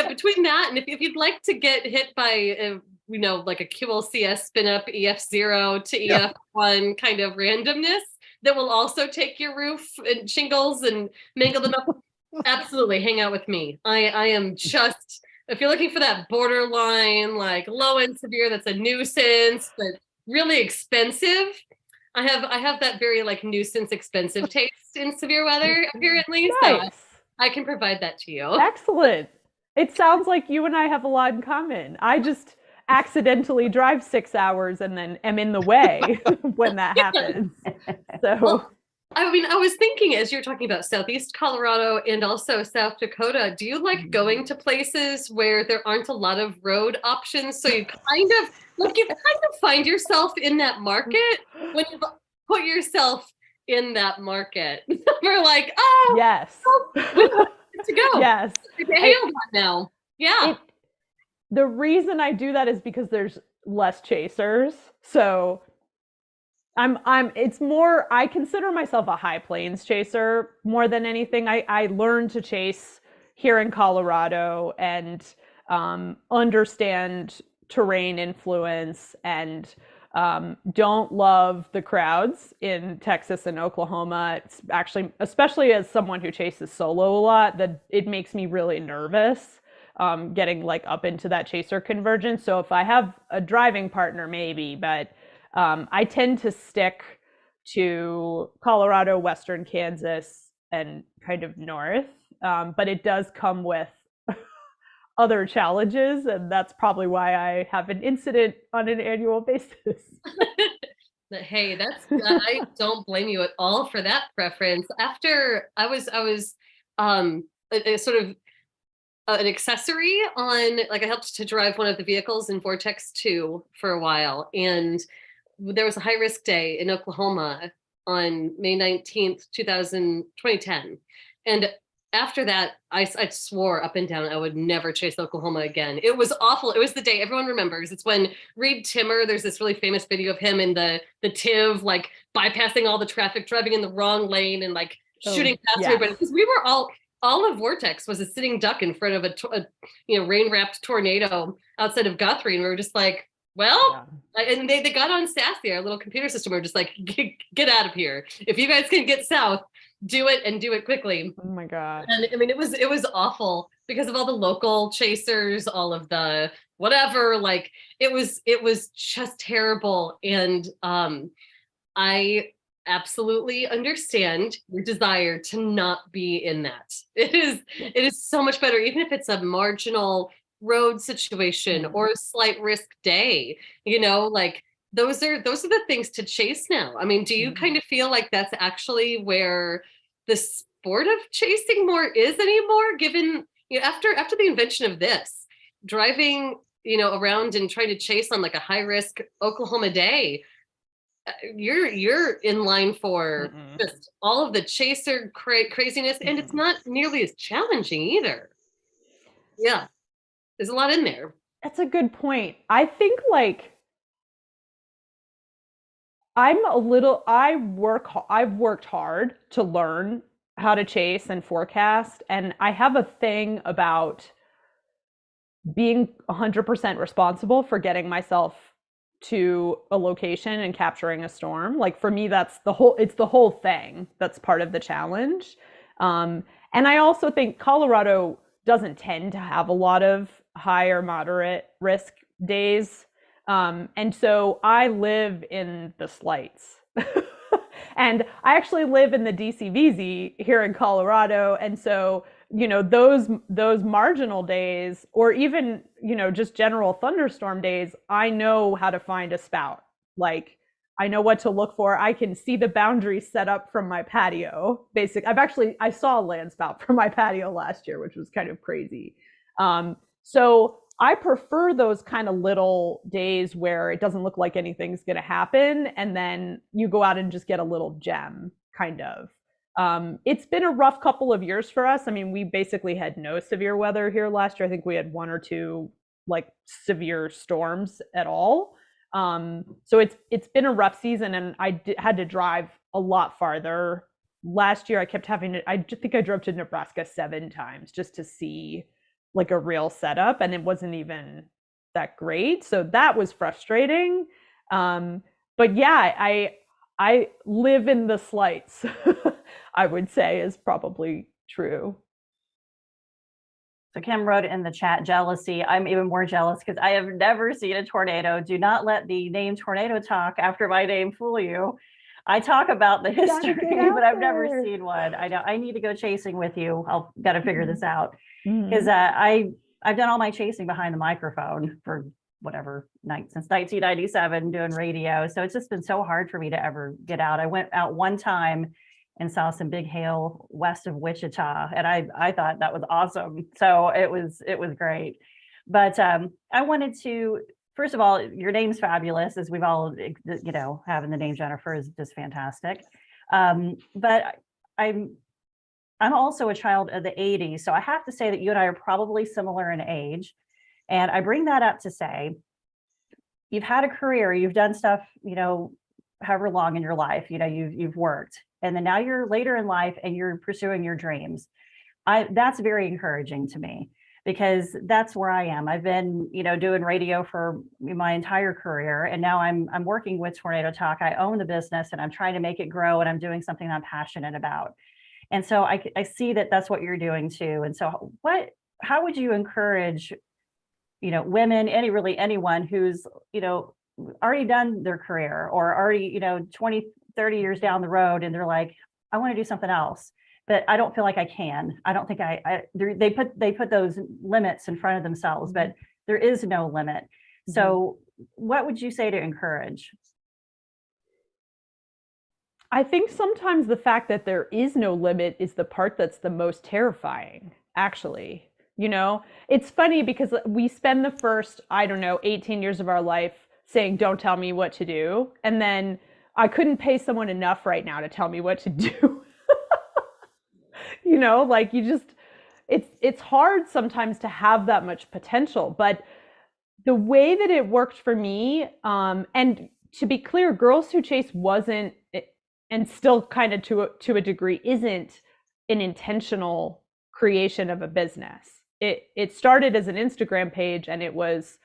Between that and if you'd like to get hit by like a QLCS spin up EF0 to EF1 kind of randomness that will also take your roof and shingles and mangle them up, absolutely hang out with me. I am just, if you're looking for that borderline, like low and severe, that's a nuisance, but really expensive. I have that very like nuisance expensive taste in severe weather, apparently. Nice. So I can provide that to you. Excellent. It sounds like you and I have a lot in common. I just accidentally drive 6 hours and then am in the way when that happens. So, well, I mean, I was thinking as you're talking about Southeast Colorado and also South Dakota, do you like going to places where there aren't a lot of road options? So you kind of find yourself in that market when you put yourself in that market. We're like, oh, yes. To go. Yes. Now. Yeah. The reason I do that is because there's less chasers. So it's more, I consider myself a high plains chaser more than anything. I learned to chase here in Colorado and understand terrain influence and don't love the crowds in Texas and Oklahoma. It's actually, especially as someone who chases solo a lot, that it makes me really nervous getting like up into that chaser convergence. So if I have a driving partner, maybe, but I tend to stick to Colorado, Western Kansas, and kind of north. But it does come with other challenges, and that's probably why I have an incident on an annual basis. Hey, I don't blame you at all for that preference. After I was a sort of an accessory on, like I helped to drive one of the vehicles in Vortex 2 for a while, and there was a high risk day in Oklahoma on May 19th, 2010. And after that, I swore up and down I would never chase Oklahoma again. It was awful. It was the day everyone remembers. It's when Reed Timmer, there's this really famous video of him in the TIV, like bypassing all the traffic, driving in the wrong lane and like shooting past everybody. Because we were all of Vortex was a sitting duck in front of a rain-wrapped tornado outside of Guthrie. And we were just like, well, and they got on SASE, our little computer system. We're just like, get out of here. If you guys can get south, do it and do it quickly. Oh my God. And I mean, it was awful because of all the local chasers, all of the whatever, like it was just terrible. And I absolutely understand your desire to not be in that. It is so much better, even if it's a marginal road situation or a slight risk day, like those are the things to chase now. I mean, do you kind of feel like that's actually where the sport of chasing more is anymore, given after the invention of this, driving around and trying to chase on like a high risk Oklahoma day, you're in line for just all of the chaser craziness, and it's not nearly as challenging either. Yeah, there's a lot in there. That's a good point. I think like I've worked hard to learn how to chase and forecast, and I have a thing about being 100% responsible for getting myself to a location and capturing a storm. Like for me, it's the whole thing that's part of the challenge. And I also think Colorado doesn't tend to have a lot of high or moderate risk days. And so I live in the slights. And I actually live in the DCVZ here in Colorado. And so, those marginal days, or even, just general thunderstorm days, I know how to find a spout. Like I know what to look for. I can see the boundaries set up from my patio. I saw a land spout from my patio last year, which was kind of crazy. So I prefer those kind of little days where it doesn't look like anything's going to happen, and then you go out and just get a little gem, kind of. It's been a rough couple of years for us. I mean, we basically had no severe weather here last year. I think we had one or two like severe storms at all. So it's been a rough season, and I had to drive a lot farther. Last year, I think I drove to Nebraska 7 times just to see like a real setup, and it wasn't even that great. So that was frustrating. But yeah, I live in the slights, I would say is probably true. So Kim wrote in the chat, jealousy. I'm even more jealous because I have never seen a tornado. Do not let the name Tornado Talk after my name fool you. I talk about the history, but I've never seen one. I know I need to go chasing with you. I'll got to figure this out because I've done all my chasing behind the microphone for whatever since 1997 doing radio. So it's just been so hard for me to ever get out. I went out one time and saw some big hail west of Wichita, and I thought that was awesome. So it was great. But I wanted to, first of all, your name's fabulous, as we've all, having the name Jennifer is just fantastic. But I'm also a child of the 80s. So I have to say that you and I are probably similar in age. And I bring that up to say, you've had a career, you've done stuff, however long in your life, you've worked, and then now you're later in life and you're pursuing your dreams. That's very encouraging to me, because that's where I am. I've been, doing radio for my entire career, and now I'm working with Tornado Talk. I own the business, and I'm trying to make it grow, and I'm doing something I'm passionate about. And so I see that that's what you're doing too. And so how would you encourage, women, anyone who's, already done their career, or already, 20, 30 years down the road, and they're like, I want to do something else, but I don't feel like I can. I don't think they put those limits in front of themselves, but there is no limit. So what would you say to encourage? I think sometimes the fact that there is no limit is the part that's the most terrifying, actually. It's funny because we spend the first, 18 years of our life saying, don't tell me what to do. And then I couldn't pay someone enough right now to tell me what to do. It's hard sometimes to have that much potential. But the way that it worked for me, and to be clear, Girls Who Chase wasn't, and still kind of to a degree isn't, an intentional creation of a business. It started as an Instagram page, and it was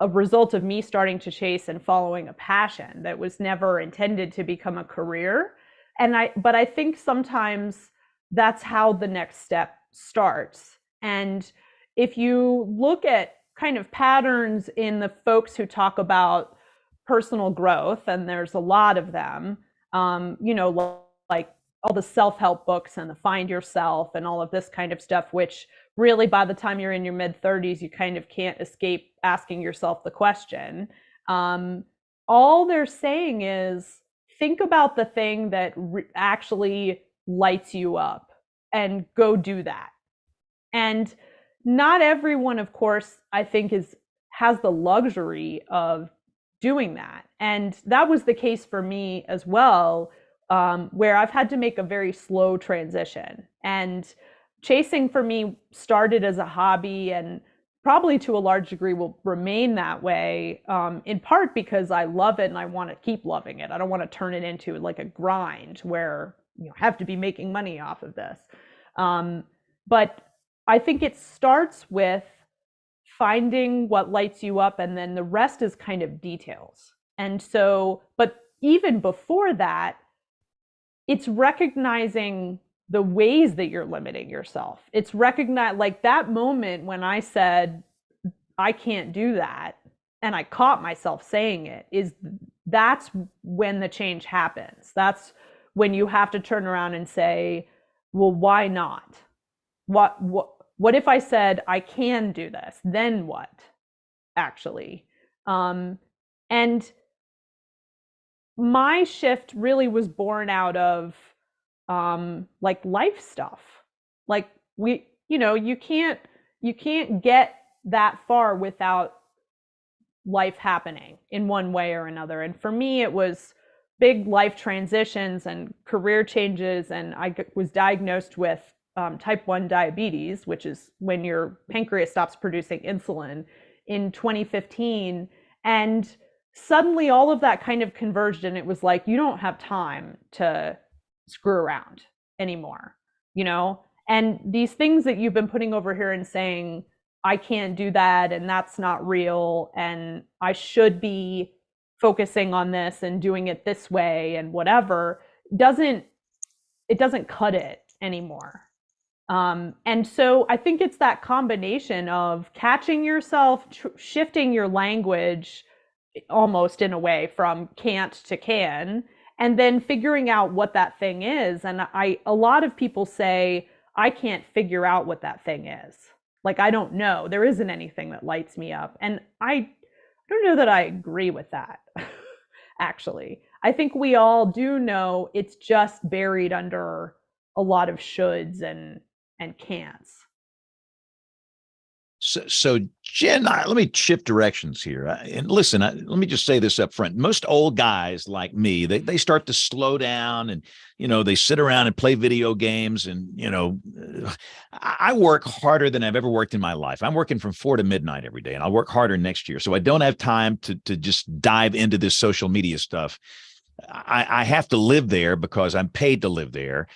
a result of me starting to chase and following a passion that was never intended to become a career. But I think sometimes that's how the next step starts. And if you look at kind of patterns in the folks who talk about personal growth, and there's a lot of them, like all the self-help books and the Find Yourself and all of this kind of stuff, which really by the time you're in your mid-30s, you kind of can't escape asking yourself the question. All they're saying is, think about the thing that actually lights you up and go do that. And not everyone, of course, I think has the luxury of doing that. And that was the case for me as well, where I've had to make a very slow transition. And chasing for me started as a hobby, and probably to a large degree will remain that way, in part because I love it and I want to keep loving it. I don't want to turn it into like a grind where you have to be making money off of this. But I think it starts with finding what lights you up, and then the rest is kind of details. And so, but even before that, it's recognizing the ways that you're limiting yourself. It's like that moment when I said, I can't do that, and I caught myself saying it, that's when the change happens. That's when you have to turn around and say, well, why not? What if I said I can do this? Then what, actually? And my shift really was born out of like life stuff. Like you can't get that far without life happening in one way or another. And for me, it was big life transitions and career changes. And I was diagnosed with type 1 diabetes, which is when your pancreas stops producing insulin, in 2015. And suddenly all of that kind of converged, and it was like, you don't have time to screw around anymore, and these things that you've been putting over here and saying, I can't do that, and that's not real, and I should be focusing on this and doing it this way and whatever, it doesn't cut it anymore. And so I think it's that combination of catching yourself, shifting your language almost in a way from can't to can, and then figuring out what that thing is. And a lot of people say, I can't figure out what that thing is. Like, I don't know. There isn't anything that lights me up. And I don't know that I agree with that, actually. I think we all do know it's just buried under a lot of shoulds and can'ts. So Jen, let me shift directions here. And listen, let me just say this up front. Most old guys like me, they start to slow down, and, they sit around and play video games. And, I work harder than I've ever worked in my life. I'm working from 4 to midnight every day, and I'll work harder next year. So I don't have time to just dive into this social media stuff. I have to live there because I'm paid to live there.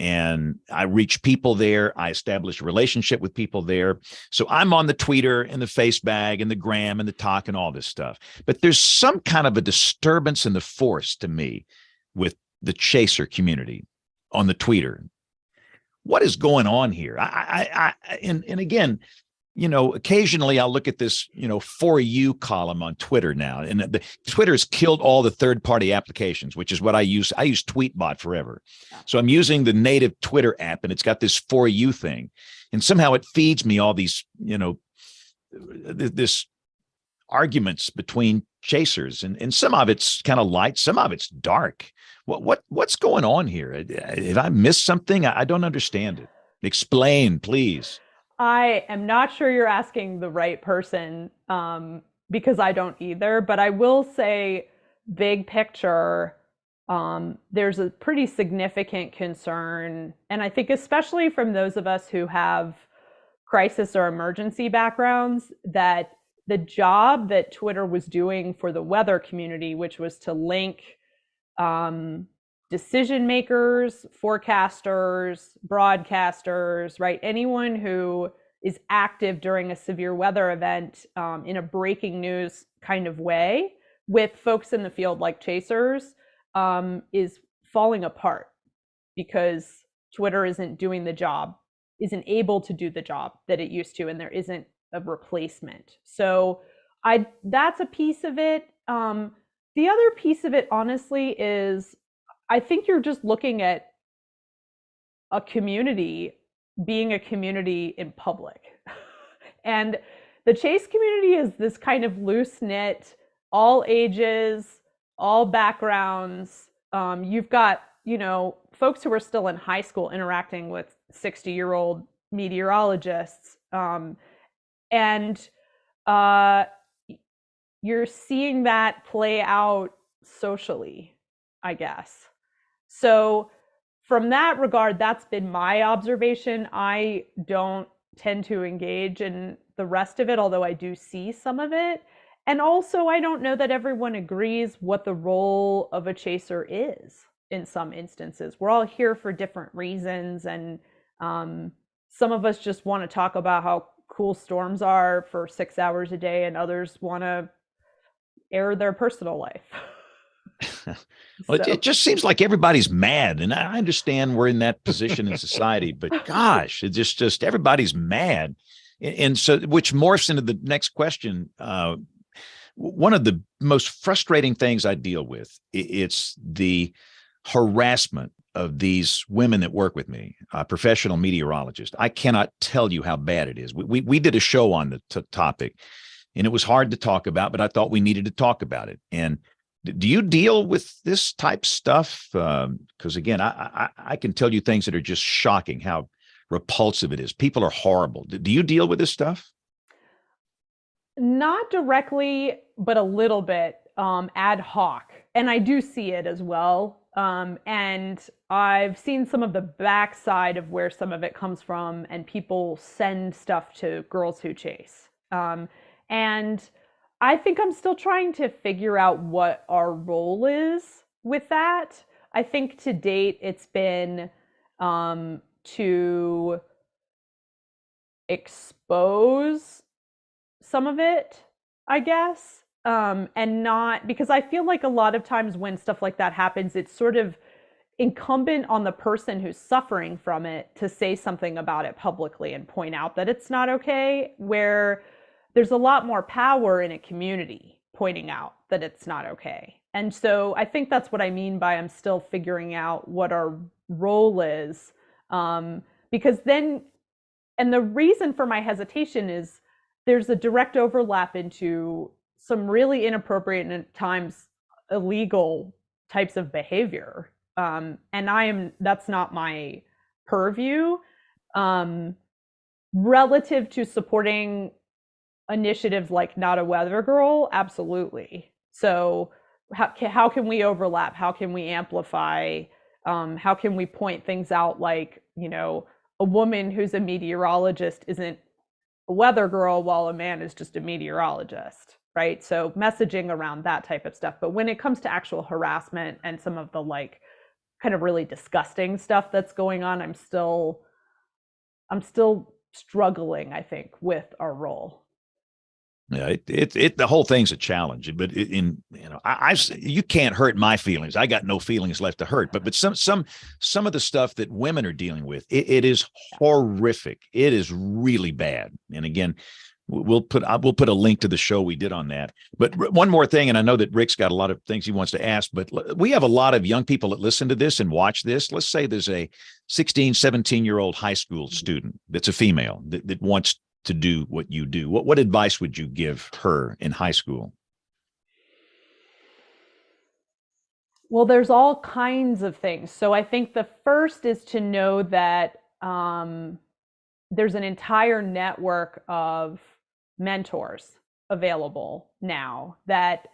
And I reach people there. I establish a relationship with people there. So I'm on the Twitter and the Facebag and the Gram and the Talk and all this stuff. But there's some kind of a disturbance in the force to me with the chaser community on the Twitter. What is going on here? And again, occasionally I'll look at this, for you column on Twitter now, and Twitter's killed all the third-party applications, which is what I use. I use Tweetbot forever. So I'm using the native Twitter app, and it's got this for you thing. And somehow it feeds me all these, this arguments between chasers, and some of it's kind of light, some of it's dark. What's going on here? Have I missed something? I don't understand it. Explain, please. I am not sure you're asking the right person, because I don't either, but I will say, big picture, there's a pretty significant concern, and I think especially from those of us who have crisis or emergency backgrounds, that the job that Twitter was doing for the weather community, which was to link decision makers, forecasters, broadcasters, right? Anyone who is active during a severe weather event, in a breaking news kind of way with folks in the field like chasers, is falling apart because Twitter isn't able to do the job that it used to, and there isn't a replacement. So that's a piece of it. The other piece of it, honestly, is I think you're just looking at a community being a community in public. And the chase community is this kind of loose knit, all ages, all backgrounds. You've got, folks who are still in high school interacting with 60-year-old meteorologists. And you're seeing that play out socially, I guess. So from that regard, that's been my observation. I don't tend to engage in the rest of it, although I do see some of it. And also, I don't know that everyone agrees what the role of a chaser is in some instances. We're all here for different reasons. And some of us just want to talk about how cool storms are for 6 hours a day, and others want to air their personal life. Well, it just seems like everybody's mad, and I understand we're in that position in society, but gosh, it's just everybody's mad. And so, which morphs into the next question. One of the most frustrating things I deal with, it's the harassment of these women that work with me, professional meteorologists. I cannot tell you how bad it is. We did a show on the topic, and it was hard to talk about, but I thought we needed to talk about it. And do you deal with this type stuff? Because again, I can tell you things that are just shocking, how repulsive it is. People are horrible. Do you deal with this stuff? Not directly, but a little bit ad hoc. And I do see it as well. And I've seen some of the backside of where some of it comes from, and people send stuff to girls who chase. And I think I'm still trying to figure out what our role is with that. I think to date, it's been to expose some of it, I guess. And not, because I feel like a lot of times when stuff like that happens, it's sort of incumbent on the person who's suffering from it to say something about it publicly and point out that it's not okay, where there's a lot more power in a community pointing out that it's not okay. And so I think that's what I mean by I'm still figuring out what our role is. Because then, and the reason for my hesitation is there's a direct overlap into some really inappropriate and at times illegal types of behavior. And that's not my purview. Relative to supporting initiatives like Not a Weather Girl, absolutely. So how can we overlap? How can we amplify? How can we point things out like, a woman who's a meteorologist isn't a weather girl while a man is just a meteorologist, right? So messaging around that type of stuff. But when it comes to actual harassment and some of the kind of really disgusting stuff that's going on, I'm still struggling, I think, with our role. Yeah, the whole thing's a challenge, but you can't hurt my feelings. I got no feelings left to hurt. But some of the stuff that women are dealing with, it is horrific. It is really bad. And again, we'll put a link to the show we did on that. But one more thing, and I know that Rick's got a lot of things he wants to ask, but we have a lot of young people that listen to this and watch this. Let's say there's a 16, 17-year-old high school student that's a female that wants to do what you do. What advice would you give her in high school? Well, there's all kinds of things. So I think the first is to know that there's an entire network of mentors available now that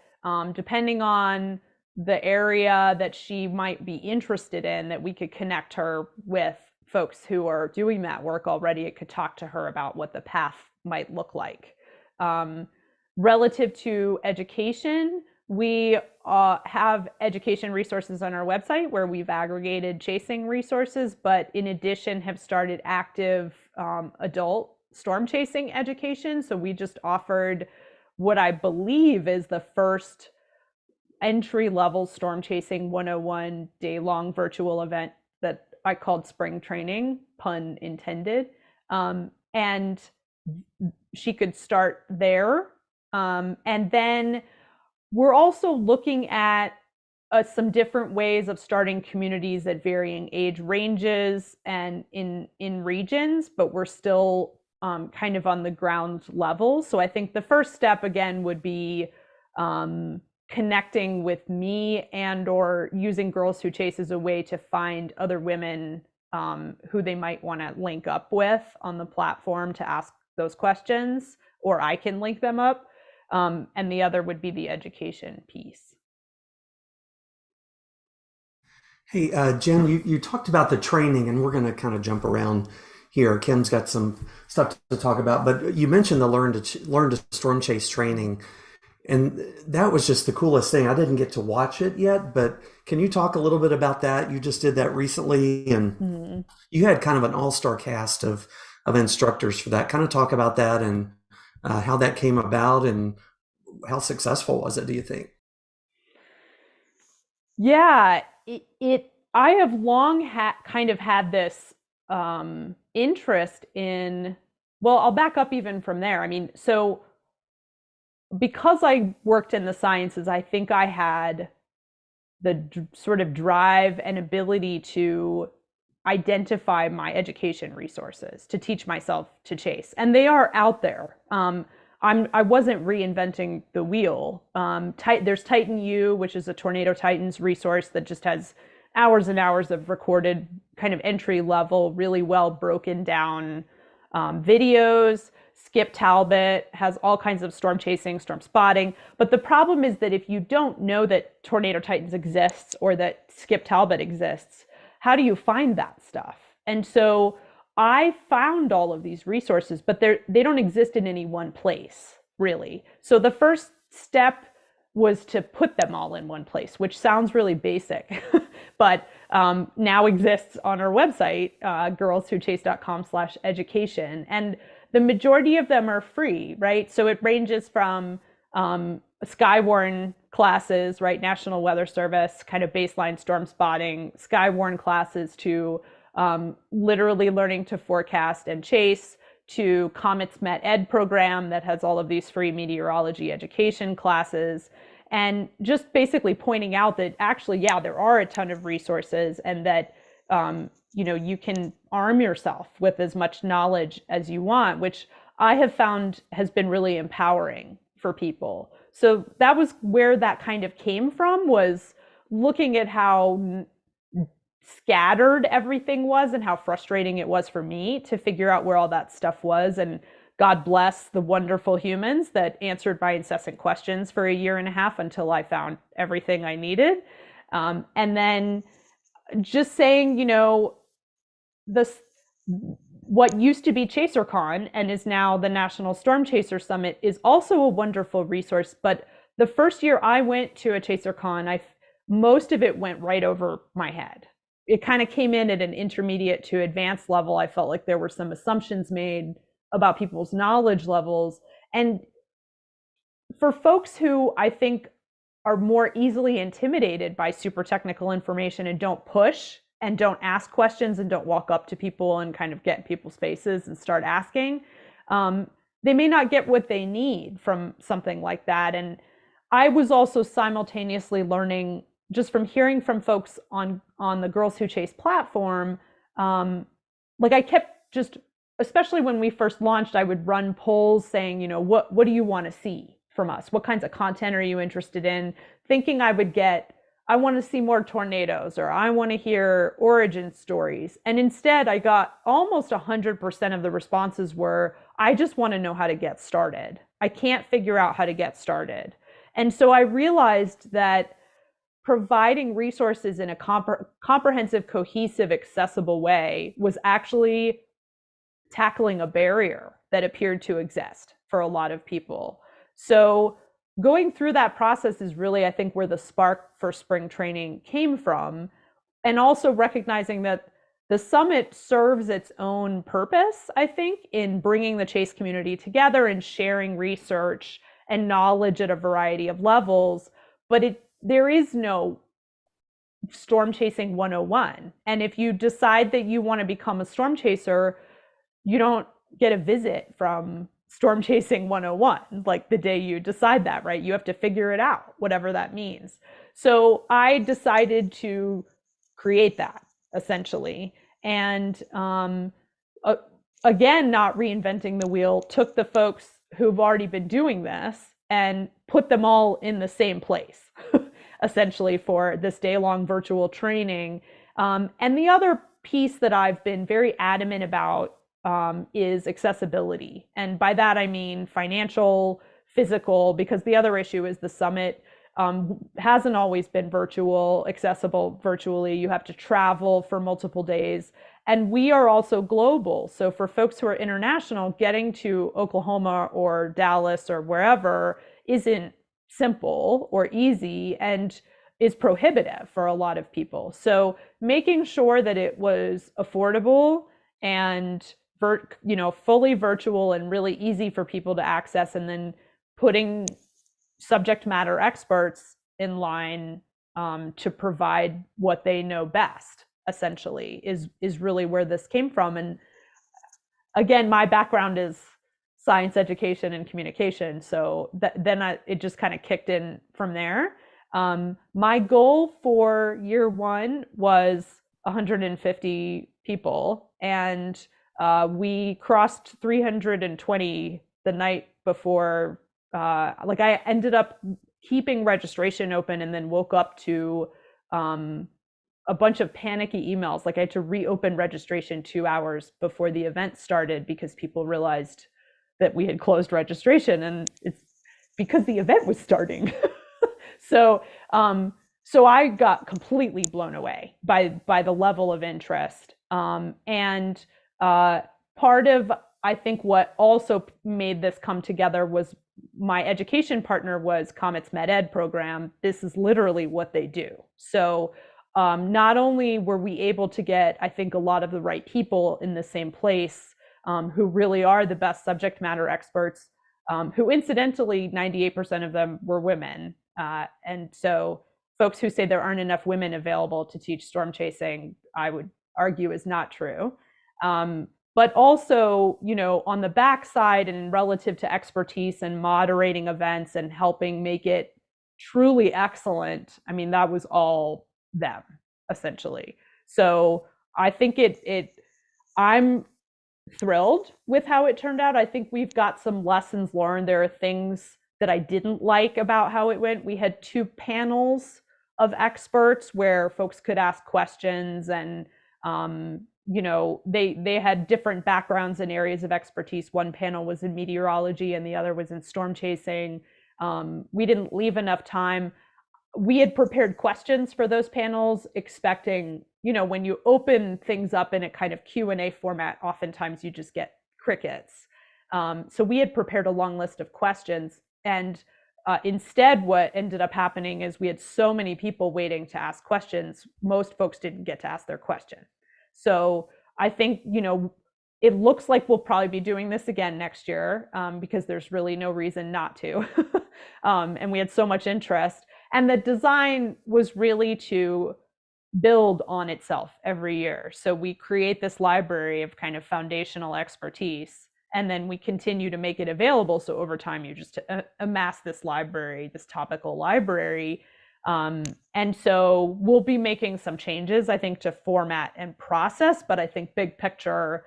depending on the area that she might be interested in, that we could connect her with folks who are doing that work already. It could talk to her about what the path might look like. Relative to education, we have education resources on our website where we've aggregated chasing resources, but in addition have started active adult storm chasing education. So we just offered what I believe is the first entry-level storm chasing 101 day-long virtual event that I called spring training, pun intended. And she could start there. And then we're also looking at some different ways of starting communities at varying age ranges and in regions, but we're still kind of on the ground level. So I think the first step again would be connecting with me and or using Girls Who Chase as a way to find other women who they might want to link up with on the platform to ask those questions, or I can link them up. And the other would be the education piece. Hey, Jen, you talked about the training, and we're going to kind of jump around here. Kim's got some stuff to talk about, but you mentioned the learn to storm chase training, and that was just the coolest thing. I didn't get to watch it yet, but can you talk a little bit about that? You just did that recently, and you had kind of an all-star cast of instructors for that. Kind of talk about that and how that came about, and how successful was it, do you think? Yeah, I have long kind of had this interest in, well, I'll back up even from there. I mean, so because I worked in the sciences, I think I had the sort of drive and ability to identify my education resources to teach myself to chase, and they are out there. I wasn't reinventing the wheel. There's Titan U, which is a Tornado Titans resource that just has hours and hours of recorded kind of entry level, really well broken down videos. Skip Talbot has all kinds of storm chasing, storm spotting. But the problem is that if you don't know that Tornado Titans exists or that Skip Talbot exists, how do you find that stuff? And so I found all of these resources, but they don't exist in any one place, really. So the first step was to put them all in one place, which sounds really basic, but now exists on our website, girlswhochase.com/education. And the majority of them are free, right? So it ranges from Skywarn classes, right? National Weather Service, kind of baseline storm spotting, Skywarn classes to literally learning to forecast and chase, to Comet's Met Ed program that has all of these free meteorology education classes, and just basically pointing out that actually, yeah, there are a ton of resources, and that you can arm yourself with as much knowledge as you want, which I have found has been really empowering for people. So that was where that kind of came from, was looking at how scattered everything was and how frustrating it was for me to figure out where all that stuff was. And God bless the wonderful humans that answered my incessant questions for a year and a half until I found everything I needed. And then just saying, what used to be ChaserCon and is now the National Storm Chaser Summit is also a wonderful resource. But the first year I went to a ChaserCon, most of it went right over my head. It kind of came in at an intermediate to advanced level. I felt like there were some assumptions made about people's knowledge levels. And for folks who I think are more easily intimidated by super technical information and don't push and don't ask questions and don't walk up to people and kind of get in people's faces and start asking, they may not get what they need from something like that. And I was also simultaneously learning just from hearing from folks on the Girls Who Chase platform. Like I kept just, especially when we first launched, I would run polls saying, what do you want to see from us? What kinds of content are you interested in? Thinking I would get, I want to see more tornadoes, or I want to hear origin stories. And instead I got almost 100% of the responses were, I just want to know how to get started. I can't figure out how to get started. And so I realized that providing resources in a comprehensive, cohesive, accessible way was actually tackling a barrier that appeared to exist for a lot of people. So going through that process is really, I think, where the spark for spring training came from. And also recognizing that the summit serves its own purpose, I think, in bringing the chase community together and sharing research and knowledge at a variety of levels. But there is no storm chasing 101. And if you decide that you want to become a storm chaser, you don't get a visit from storm chasing 101 like the day you decide that, right? You have to figure it out, whatever that means. So I decided to create that essentially. And again, not reinventing the wheel, took the folks who've already been doing this and put them all in the same place, essentially, for this day-long virtual training. And the other piece that I've been very adamant about is accessibility. And by that, I mean financial, physical, because the other issue is the summit hasn't always been virtual, accessible virtually. You have to travel for multiple days. And we are also global. So for folks who are international, getting to Oklahoma or Dallas or wherever isn't simple or easy and is prohibitive for a lot of people. So making sure that it was affordable and fully virtual and really easy for people to access, and then putting subject matter experts in line to provide what they know best, essentially, is really where this came from. And again, my background is science education and communication, so it just kind of kicked in from there. My goal for year one was 150 people, and we crossed 320 the night before. I ended up keeping registration open and then woke up to a bunch of panicky emails. Like I had to reopen registration 2 hours before the event started because people realized that we had closed registration, and it's because the event was starting. So I got completely blown away by the level of interest. And part of, I think, what also made this come together was my education partner was Comet's Med Ed program. This is literally what they do. So not only were we able to get, I think, a lot of the right people in the same place who really are the best subject matter experts, who incidentally, 98% of them were women. And so folks who say there aren't enough women available to teach storm chasing, I would argue is not true. But also, on the backside and relative to expertise and moderating events and helping make it truly excellent, I mean, that was all them, essentially. So I think I'm thrilled with how it turned out. I think we've got some lessons learned. There are things that I didn't like about how it went. We had 2 panels of experts where folks could ask questions, and they had different backgrounds and areas of expertise. One panel was in meteorology and the other was in storm chasing. We didn't leave enough time. We had prepared questions for those panels, expecting, when you open things up in a kind of Q&A format, oftentimes you just get crickets. So we had prepared a long list of questions, and instead what ended up happening is we had so many people waiting to ask questions, most folks didn't get to ask their question. So I think, it looks like we'll probably be doing this again next year because there's really no reason not to. And we had so much interest. And the design was really to build on itself every year. So we create this library of kind of foundational expertise, and then we continue to make it available. So over time, you just amass this library, this topical library. And so we'll be making some changes, I think, to format and process, but I think big picture,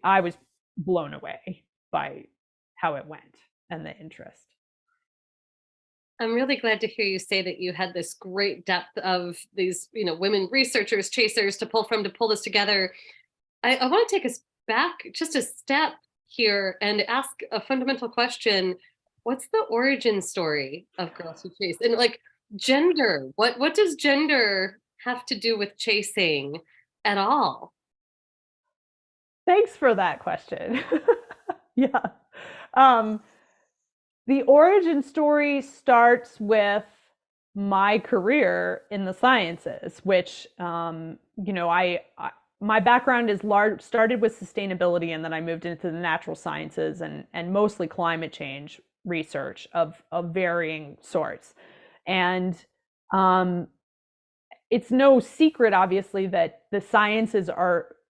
I was blown away by how it went and the interest. I'm really glad to hear you say that you had this great depth of these, women researchers, chasers to pull this together. I want to take us back just a step here and ask a fundamental question. What's the origin story of Girls Who Chase? And gender, what does gender have to do with chasing at all? Thanks for that question. Yeah. The origin story starts with my career in the sciences, which, my background is started with sustainability, and then I moved into the natural sciences and mostly climate change research of varying sorts. And it's no secret, obviously, that the sciences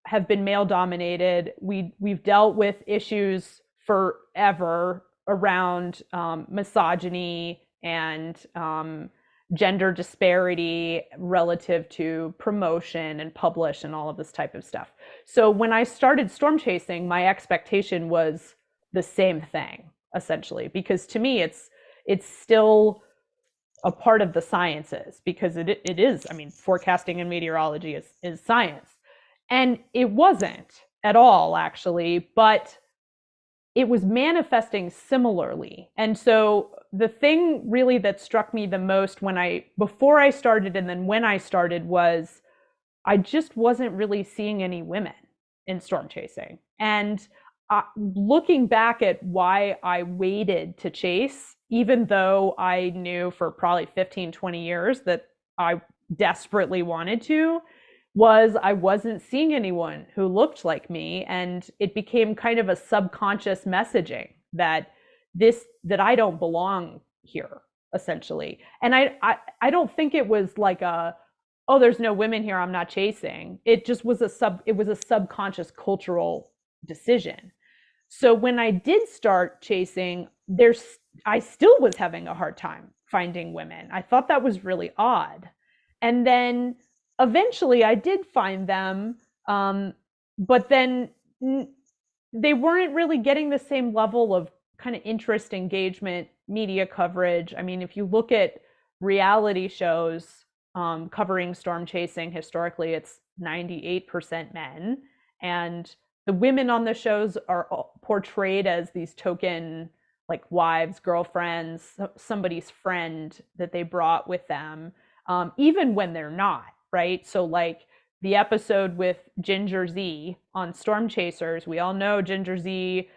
have been male dominated. We've dealt with issues forever around misogyny and gender disparity relative to promotion and publish and all of this type of stuff. So when I started storm chasing, my expectation was the same thing, essentially, because to me it's still a part of the sciences, because it is, I mean, forecasting and meteorology is science. And it wasn't at all, actually, but it was manifesting similarly. And so the thing really that struck me the most before I started and then when I started was I just wasn't really seeing any women in storm chasing. And looking back at why I waited to chase, even though I knew for probably 15, 20 years that I desperately wanted to, was I wasn't seeing anyone who looked like me. And it became kind of a subconscious messaging that I don't belong here, essentially. And I don't think it was like oh, there's no women here, I'm not chasing. It just was it was a subconscious cultural decision. So when I did start chasing, I still was having a hard time finding women. I thought that was really odd. And then eventually I did find them, but then they weren't really getting the same level of kind of interest, engagement, media coverage. I mean, if you look at reality shows covering storm chasing, historically, it's 98% men. And the women on the shows are portrayed as these token, like, wives, girlfriends, somebody's friend that they brought with them, even when they're not, right? So like the episode with Ginger Z on Storm Chasers, we all know Ginger Z,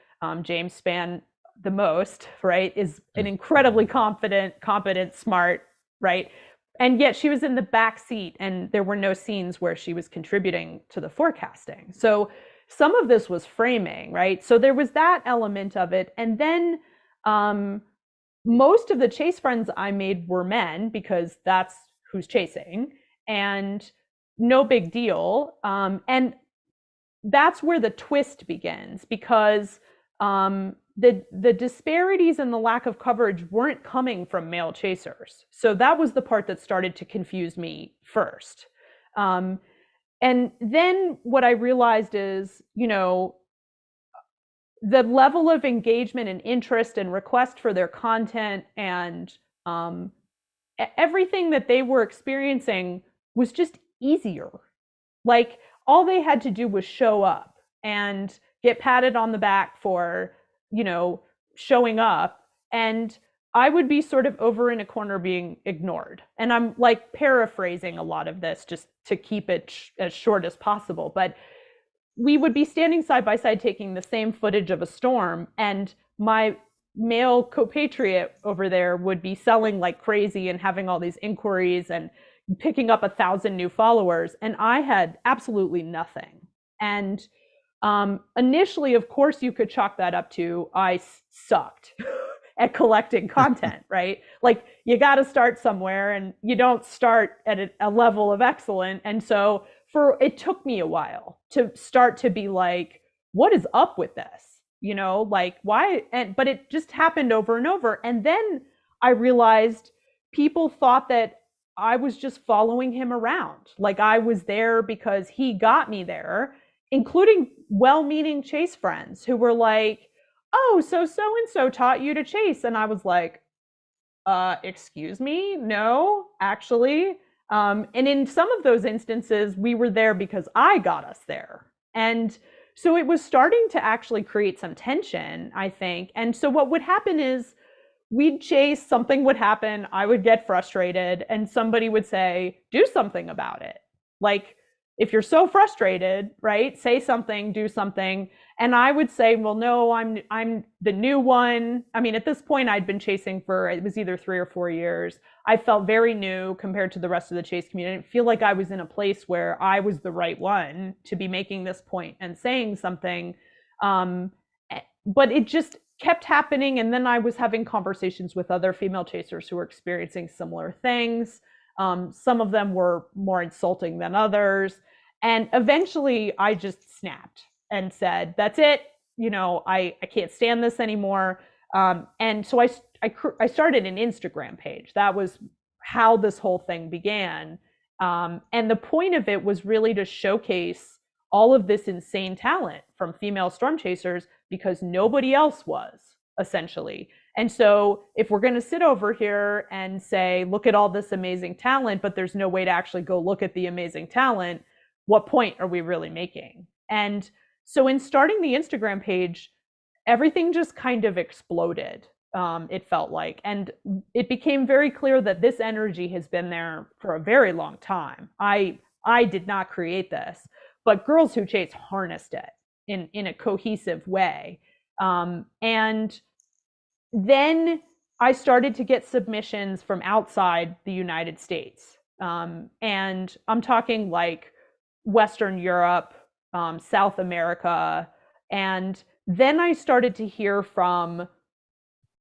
James Spann the most, right, is an incredibly competent, smart, right? And yet she was in the back seat and there were no scenes where she was contributing to the forecasting. So some of this was framing, right? So there was that element of it. And then most of the chase friends I made were men, because that's who's chasing, and no big deal. And that's where the twist begins, because the disparities and the lack of coverage weren't coming from male chasers. So that was the part that started to confuse me first. And then what I realized is, the level of engagement and interest and request for their content and everything that they were experiencing was just easier. Like, all they had to do was show up and get patted on the back for, showing up. And I would be sort of over in a corner being ignored. And I'm like paraphrasing a lot of this just to keep it as short as possible. But we would be standing side by side taking the same footage of a storm, and my male compatriot over there would be selling like crazy and having all these inquiries and picking up 1,000 new followers. And I had absolutely nothing. And initially, of course, you could chalk that up to I sucked at collecting content, right? Like, you got to start somewhere, and you don't start at a level of excellent. And so it took me a while to start to be like, what is up with this? Like, why? But it just happened over and over. And then I realized people thought that I was just following him around. Like, I was there because he got me there, including well-meaning chase friends who were like, oh, so-and-so taught you to chase. And I was like, excuse me? No, actually. And in some of those instances, we were there because I got us there. And so it was starting to actually create some tension, I think. And so what would happen is we'd chase, something would happen, I would get frustrated, and somebody would say, do something about it. Like, if you're so frustrated, right, say something, do something. And I would say, well, no, I'm the new one. I mean, at this point, I'd been chasing it was either 3 or 4 years. I felt very new compared to the rest of the chase community. I feel like I was in a place where I was the right one to be making this point and saying something. But it just kept happening. And then I was having conversations with other female chasers who were experiencing similar things. Some of them were more insulting than others. And eventually I just snapped and said, that's it. I can't stand this anymore. And so I started an Instagram page. That was how this whole thing began. And the point of it was really to showcase all of this insane talent from female storm chasers, because nobody else was, essentially. And so if we're going to sit over here and say, look at all this amazing talent, but there's no way to actually go look at the amazing talent, what point are we really making? And so in starting the Instagram page, everything just kind of exploded. It felt like, and it became very clear that this energy has been there for a very long time. I did not create this, but Girls Who Chase harnessed it in a cohesive way. And then I started to get submissions from outside the United States. And I'm talking like Western Europe, South America. And then I started to hear from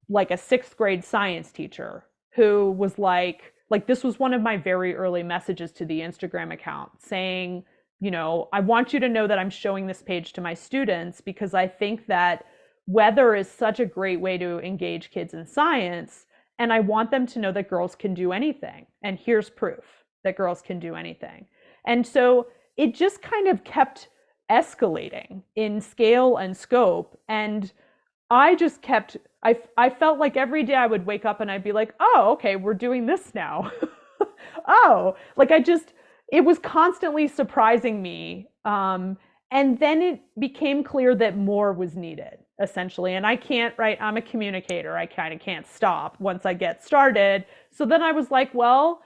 like a 6th grade science teacher who was like this was one of my very early messages to the Instagram account, saying, I want you to know that I'm showing this page to my students because I think that weather is such a great way to engage kids in science. And I want them to know that girls can do anything. And here's proof that girls can do anything. And so it just kind of kept escalating in scale and scope. And I just kept, I felt like every day I would wake up and I'd be like, oh, okay, we're doing this now. Oh, it was constantly surprising me. And then it became clear that more was needed, essentially. And I can't, I'm a communicator. I kind of can't stop once I get started. So then I was like, well,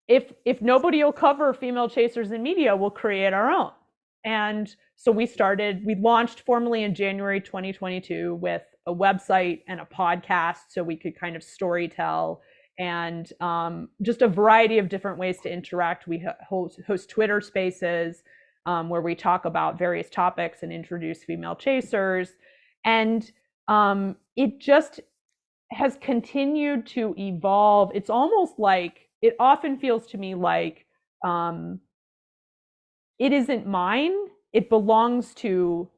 if nobody will cover female chasers in media, we'll create our own. And so we launched formally in January 2022 with a website and a podcast so we could kind of storytell and just a variety of different ways to interact. We host Twitter spaces where we talk about various topics and introduce female chasers. And it just has continued to evolve. It's almost like, it often feels to me like it isn't mine. It belongs to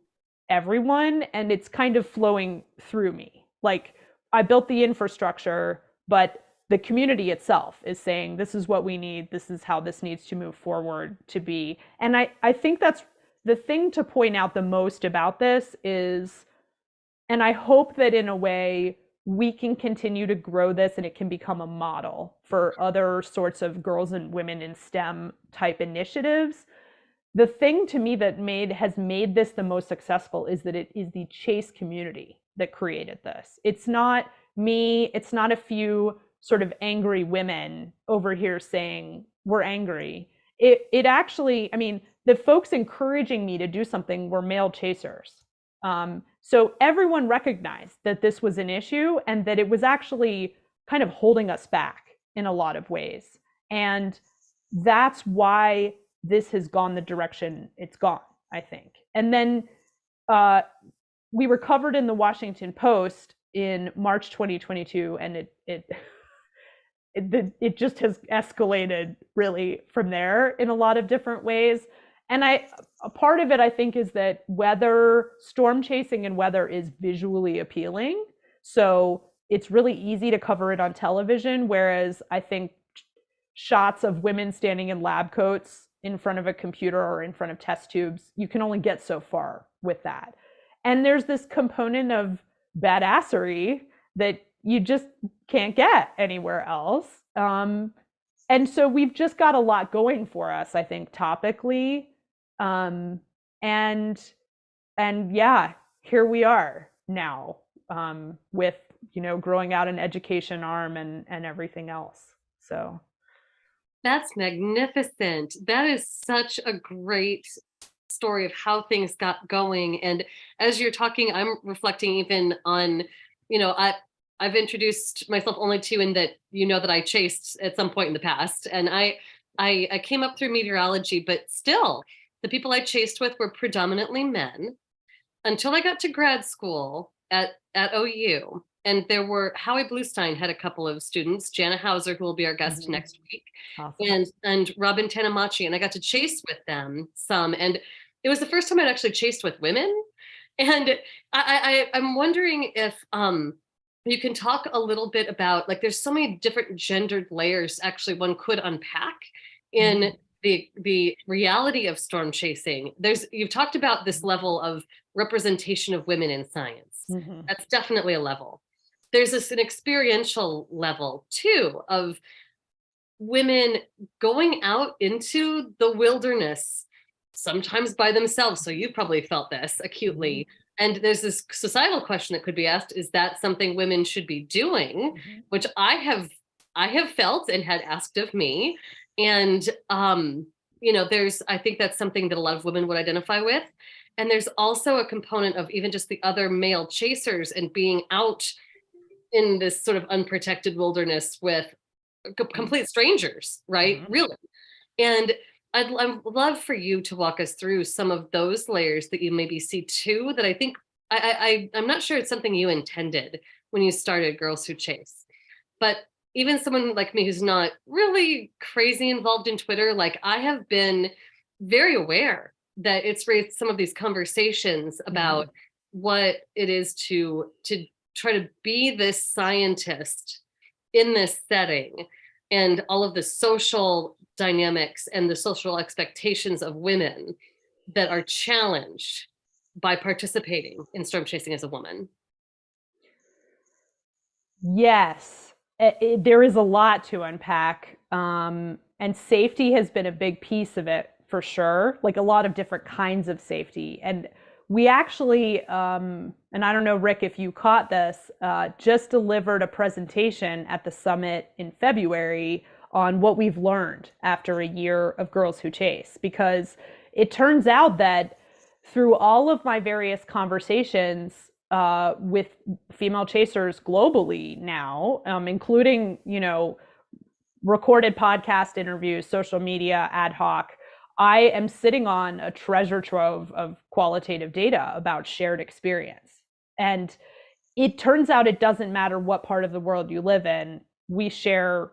everyone, and it's kind of flowing through me. Like, I built the infrastructure, but the community itself is saying, this is what we need. This is how this needs to move forward to be. And I think that's the thing to point out the most about this is, and I hope that in a way we can continue to grow this and it can become a model for other sorts of girls and women in STEM type initiatives. The thing to me that has made this the most successful is that it is the chase community that created this. It's not me. It's not a few sort of angry women over here saying we're angry. It actually, the folks encouraging me to do something were male chasers. So everyone recognized that this was an issue and that it was actually kind of holding us back in a lot of ways. And that's why this has gone the direction it's gone, I think. And then we were covered in the Washington Post in March 2022, and it just has escalated really from there in a lot of different ways. And a part of it, I think, is that storm chasing and weather is visually appealing. So it's really easy to cover it on television, whereas I think shots of women standing in lab coats in front of a computer or in front of test tubes, you can only get so far with that. And there's this component of badassery that you just can't get anywhere else. And so we've just got a lot going for us, I think, topically. And yeah, here we are now with, growing out an education arm and everything else. So. That's magnificent. That is such a great story of how things got going. And as you're talking, I'm reflecting even on, I've introduced myself only to in that, that I chased at some point in the past. And I came up through meteorology, but still the people I chased with were predominantly men until I got to grad school. at OU. And there were Howie Bluestein had a couple of students, Jana Hauser, who will be our guest next week, and Robin Tanamachi, and I got to chase with them some. And it was the first time I'd actually chased with women. And I'm wondering if you can talk a little bit about, like, there's so many different gendered layers actually one could unpack in the reality of storm chasing. You've talked about this level of representation of women in science. That's definitely a level. There's an experiential level too of women going out into the wilderness, sometimes by themselves. So you probably felt this acutely. And there's this societal question that could be asked: is that something women should be doing? Which I have felt and had asked of me. And I think that's something that a lot of women would identify with. And there's also a component of even just the other male chasers and being out in this sort of unprotected wilderness with complete strangers, right? Really. And I'd love for you to walk us through some of those layers that you maybe see too, that I think I'm not sure it's something you intended when you started Girls Who Chase. But even someone like me who's not really crazy involved in Twitter, like, I have been very aware that it's raised some of these conversations about what it is to try to be this scientist in this setting, and all of the social dynamics and the social expectations of women that are challenged by participating in storm chasing as a woman. Yes, there is a lot to unpack. And safety has been a big piece of it for sure, like a lot of different kinds of safety. And we actually, and I don't know, Rick, if you caught this, just delivered a presentation at the summit in February on what we've learned after a year of Girls Who Chase, because it turns out that through all of my various conversations with female chasers globally now, including, recorded podcast interviews, social media, ad hoc, I am sitting on a treasure trove of qualitative data about shared experience. And it turns out it doesn't matter what part of the world you live in, we share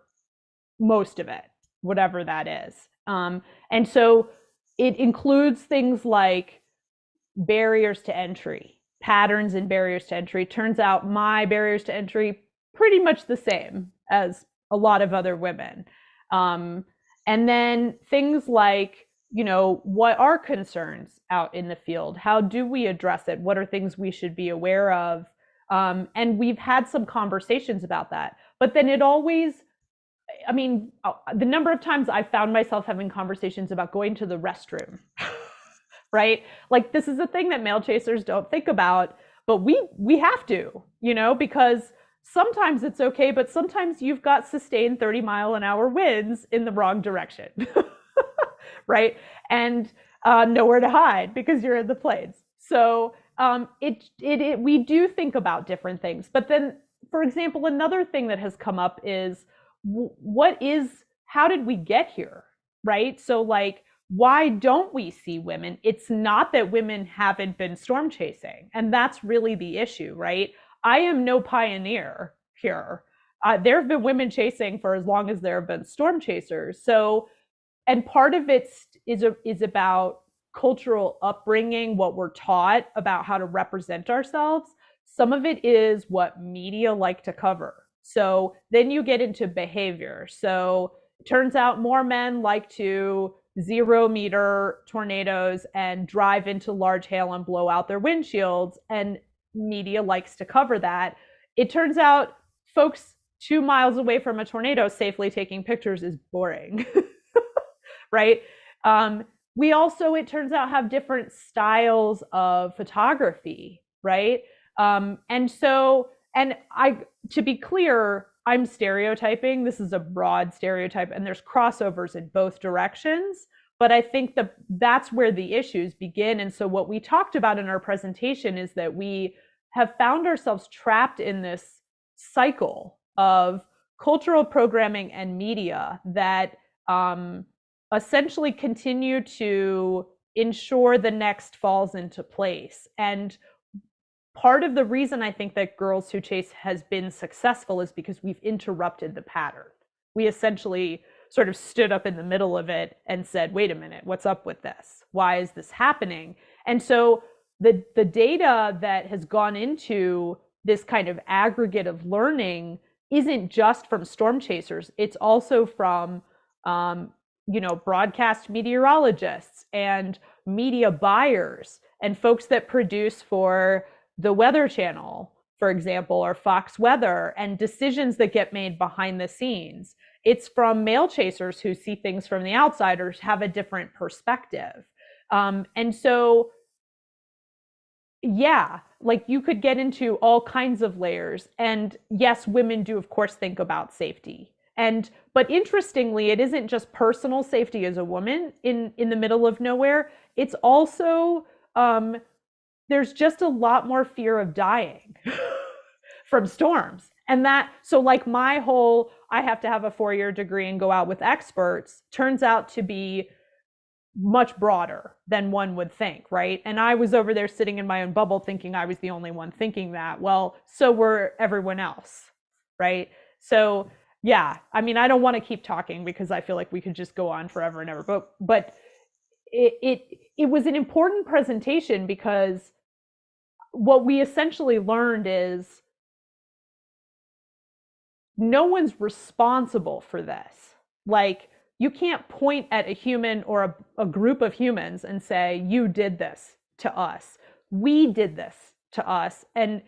most of it, whatever that is. And so it includes things like barriers to entry, patterns and barriers to entry. Turns out my barriers to entry pretty much the same as a lot of other women. And then things like, what are concerns out in the field? How do we address it? What are things we should be aware of? And we've had some conversations about that. But then it always, the number of times I found myself having conversations about going to the restroom, right? Like, this is a thing that male chasers don't think about, but we have to, because sometimes it's okay, but sometimes you've got sustained 30-mile-an-hour winds in the wrong direction. Right? And nowhere to hide because you're in the plains. So we do think about different things. But then, for example, another thing that has come up is how did we get here? Right? So, like, why don't we see women? It's not that women haven't been storm chasing. And that's really the issue, right? I am no pioneer here. There have been women chasing for as long as there have been storm chasers. So, and part of it is about cultural upbringing, what we're taught about how to represent ourselves. Some of it is what media like to cover. So then you get into behavior. So it turns out more men like to 0-meter tornadoes and drive into large hail and blow out their windshields, and media likes to cover that. It turns out folks 2 miles away from a tornado safely taking pictures is boring. Right? We also, it turns out, have different styles of photography, right? To be clear, I'm stereotyping. This is a broad stereotype, and there's crossovers in both directions. But I think that's where the issues begin. And so what we talked about in our presentation is that we have found ourselves trapped in this cycle of cultural programming and media that essentially continue to ensure the next falls into place. And part of the reason I think that Girls Who Chase has been successful is because we've interrupted the pattern. We essentially sort of stood up in the middle of it and said, wait a minute, what's up with this? Why is this happening? And so the data that has gone into this kind of aggregate of learning isn't just from storm chasers. It's also from, broadcast meteorologists and media buyers and folks that produce for the Weather Channel, for example, or Fox Weather, and decisions that get made behind the scenes. It's from male chasers who see things from the outside or have a different perspective. And so, yeah, like you could get into all kinds of layers. And yes, women do, of course, think about safety. But interestingly, it isn't just personal safety as a woman in the middle of nowhere. It's also, there's just a lot more fear of dying from storms. And so like my whole, I have to have a 4-year degree and go out with experts turns out to be much broader than one would think, right? And I was over there sitting in my own bubble thinking I was the only one thinking that. Well, so were everyone else, right? So yeah, I mean, I don't want to keep talking because I feel like we could just go on forever and ever, but it was an important presentation because what we essentially learned is no one's responsible for this. Like, you can't point at a human or a group of humans and say, you did this to us. We did this to us. And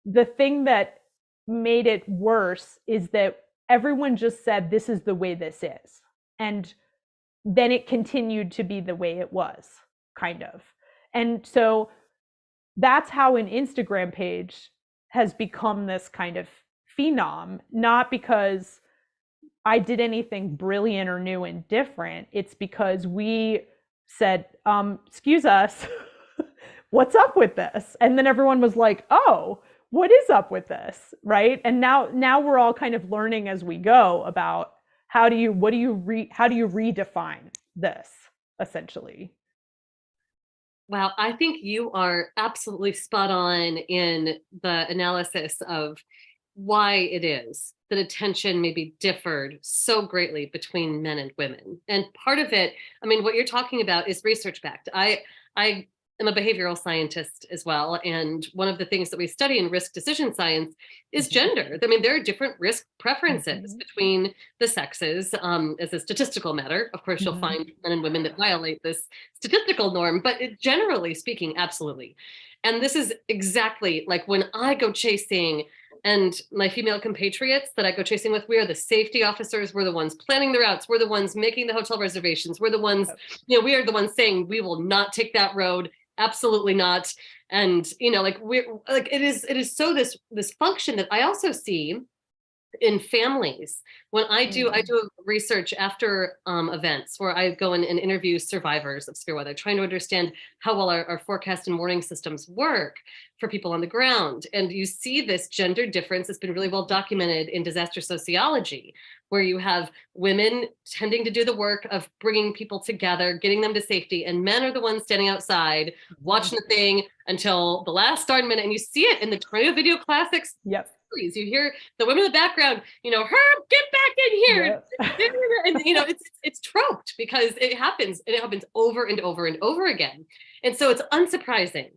the thing that made it worse is that everyone just said, this is the way this is. And then it continued to be the way it was, kind of. And so that's how an Instagram page has become this kind of phenom, not because I did anything brilliant or new and different. It's because we said, excuse us, what's up with this? And then everyone was like, oh, what is up with this, right? And now we're all kind of learning as we go about how do you redefine this, essentially. Wow, I think you are absolutely spot on in the analysis of why it is that attention maybe differed so greatly between men and women. And part of it, I mean, what you're talking about is research backed. I am a behavioral scientist as well. And one of the things that we study in risk decision science is gender. I mean, there are different risk preferences between the sexes as a statistical matter. Of course, you'll find men and women that violate this statistical norm, but generally speaking, absolutely. And this is exactly like when I go chasing, and my female compatriots that I go chasing with, we are the safety officers. We're the ones planning the routes. We're the ones making the hotel reservations. We're the ones, we are the ones saying we will not take that road. Absolutely not. And, it is so this function that I also see in families. When I do research after events where I go in and interview survivors of severe weather, trying to understand how well our forecast and warning systems work for people on the ground. And you see this gender difference that's been really well documented in disaster sociology, where you have women tending to do the work of bringing people together, getting them to safety, and men are the ones standing outside watching the thing until the last darn minute. And you see it in the tornado video classics. Yep. You hear the women in the background, Herb, get back in here. Yep. And it's troped because it happens, and it happens over and over and over again. And so it's unsurprising.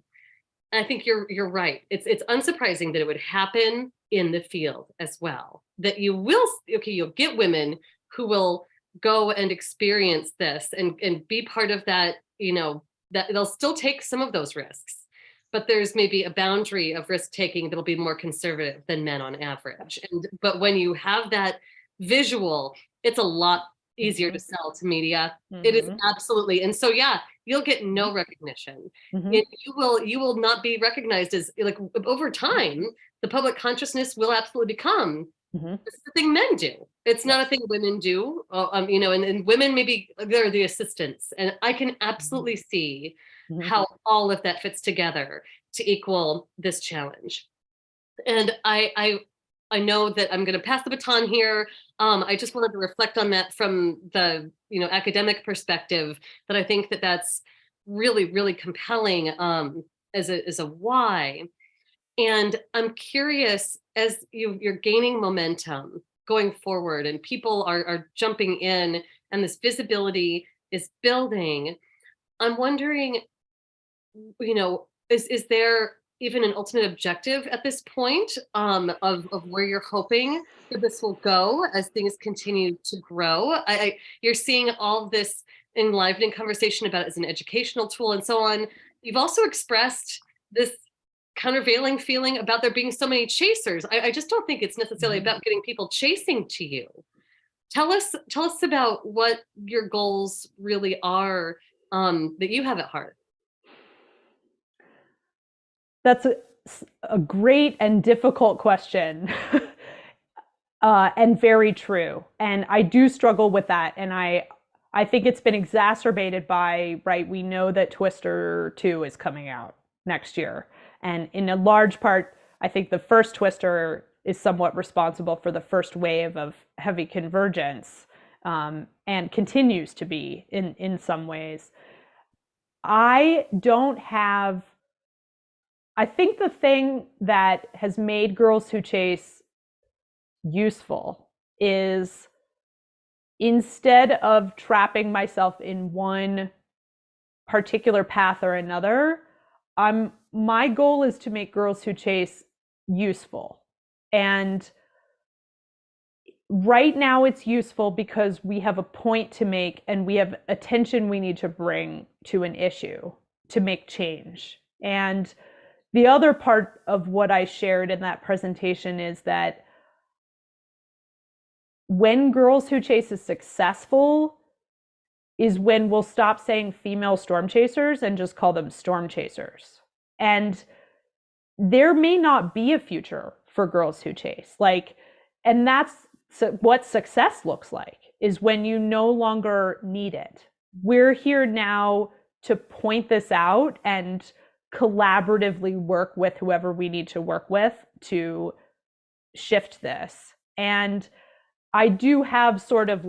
I think you're right. It's unsurprising that it would happen in the field as well. That you'll get women who will go and experience this and be part of that, that they'll still take some of those risks. But there's maybe a boundary of risk taking that'll be more conservative than men on average. But when you have that visual, it's a lot easier to sell to media. It is absolutely. And so, yeah, you'll get no recognition. You will not be recognized as, like, over time, the public consciousness will absolutely become, this is the thing men do. It's not a thing women do, and women, maybe they're the assistants. And I can absolutely see how all of that fits together to equal this challenge. And I know that I'm going to pass the baton here. I just wanted to reflect on that from the academic perspective, that I think that that's really, really compelling as a why. And I'm curious, as you're gaining momentum going forward and people are jumping in and this visibility is building, I'm wondering, is there even an ultimate objective at this point, of where you're hoping that this will go as things continue to grow? You're seeing all this enlivening conversation about it as an educational tool and so on. You've also expressed this countervailing feeling about there being so many chasers. I just don't think it's necessarily about getting people chasing to you. Tell us about what your goals really are, that you have at heart. That's a great and difficult question. And very true. And I do struggle with that. And I think it's been exacerbated by, right, we know that Twister 2 is coming out next year. And in a large part, I think the first Twister is somewhat responsible for the first wave of heavy convergence, and continues to be in some ways. I think the thing that has made Girls Who Chase useful is, instead of trapping myself in one particular path or another, my goal is to make Girls Who Chase useful. And right now it's useful because we have a point to make and we have attention we need to bring to an issue to make change. And the other part of what I shared in that presentation is that when Girls Who Chase is successful is when we'll stop saying female storm chasers and just call them storm chasers. And there may not be a future for Girls Who Chase. And that's what success looks like, is when you no longer need it. We're here now to point this out and collaboratively work with whoever we need to work with to shift this. And I do have sort of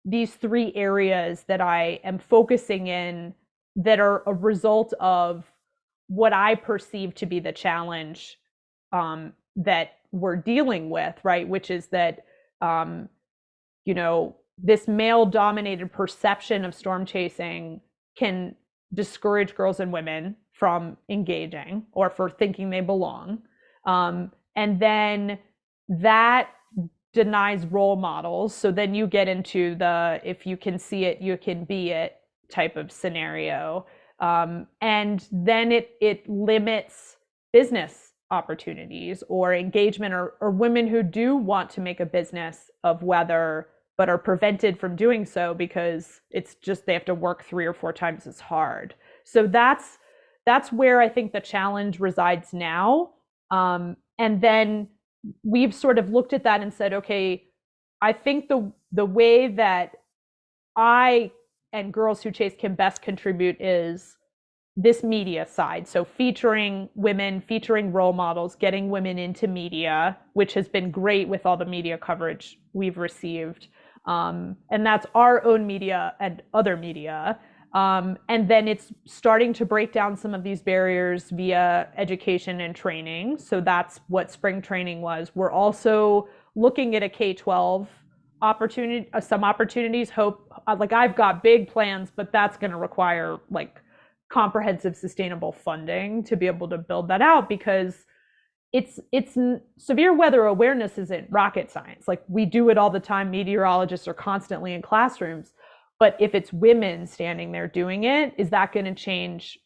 these 3 areas that I am focusing in that are a result of what I perceive to be the challenge, that we're dealing with, right? Which is that, this male-dominated perception of storm chasing can discourage girls and women from engaging or for thinking they belong. And then that denies role models. So then you get into the, if you can see it, you can be it type of scenario. And then it limits business opportunities or engagement, or women who do want to make a business of weather but are prevented from doing so because it's just they have to work 3 or 4 times as hard. So that's where I think the challenge resides now. And then we've sort of looked at that and said, okay, I think the way that I and Girls Who Chase can best contribute is this media side. So featuring women, featuring role models, getting women into media, which has been great with all the media coverage we've received. And that's our own media and other media. And then it's starting to break down some of these barriers via education and training. So that's what spring training was. We're also looking at a K-12 opportunity, some opportunities. I've got big plans, but that's going to require comprehensive sustainable funding to be able to build that out, because it's severe weather awareness isn't rocket science. We do it all the time. Meteorologists are constantly in classrooms. But if it's women standing there doing it, is that going to change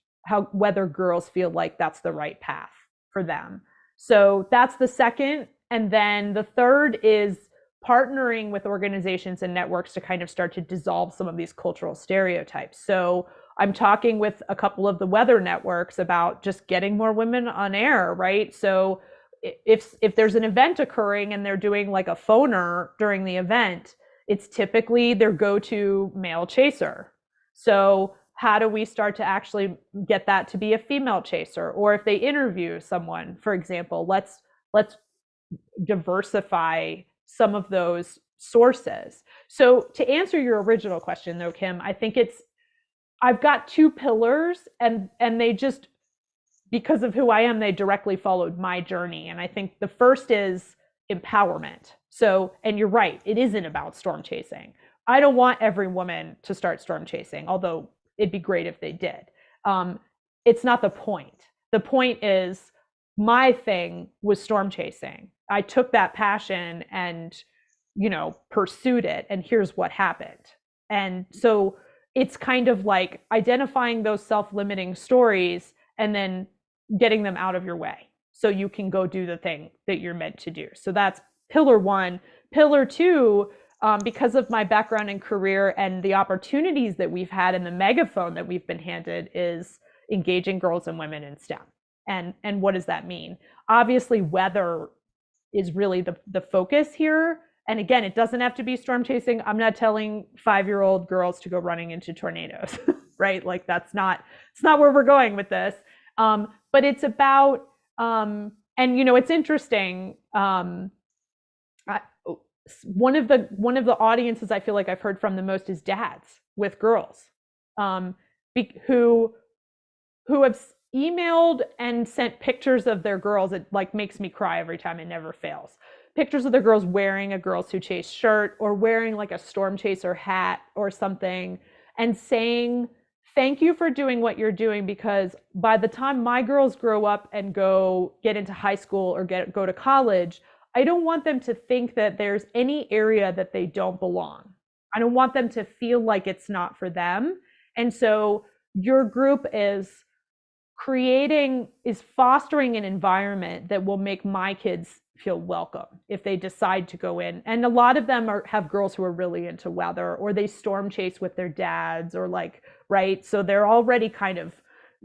whether girls feel like that's the right path for them? So that's the second. And then the third is partnering with organizations and networks to kind of start to dissolve some of these cultural stereotypes. So I'm talking with a couple of the weather networks about just getting more women on air, right? So if there's an event occurring and they're doing a phoner during the event, it's typically their go-to male chaser. So how do we start to actually get that to be a female chaser? Or if they interview someone, for example, let's diversify some of those sources. So to answer your original question though, Kim, I think I've got 2 pillars and because of who I am, they directly followed my journey. And I think the first is empowerment. So, and you're right, it isn't about storm chasing. I don't want every woman to start storm chasing, although it'd be great if they did. It's not the point. The point is, my thing was storm chasing. I took that passion and, pursued it, and here's what happened. And so it's kind of like identifying those self-limiting stories and then getting them out of your way so you can go do the thing that you're meant to do. So that's pillar one. Pillar two, because of my background and career and the opportunities that we've had and the megaphone that we've been handed, is engaging girls and women in STEM. And what does that mean? Obviously, weather is really the focus here. And again, it doesn't have to be storm chasing. I'm not telling 5-year-old girls to go running into tornadoes, right? Like it's not where we're going with this. But it's about, it's interesting. One of the audiences I feel like I've heard from the most is dads with girls, who have emailed and sent pictures of their girls. It like makes me cry every time. It never fails. Pictures of their girls wearing a Girls Who Chase shirt or wearing like a storm chaser hat or something, and saying, thank you for doing what you're doing, because by the time my girls grow up and get into high school or go to college, I don't want them to think that there's any area that they don't belong. I don't want them to feel like it's not for them. And so your group is fostering an environment that will make my kids feel welcome if they decide to go in. And a lot of them have girls who are really into weather, or they storm chase with their dads, or right? So they're already kind of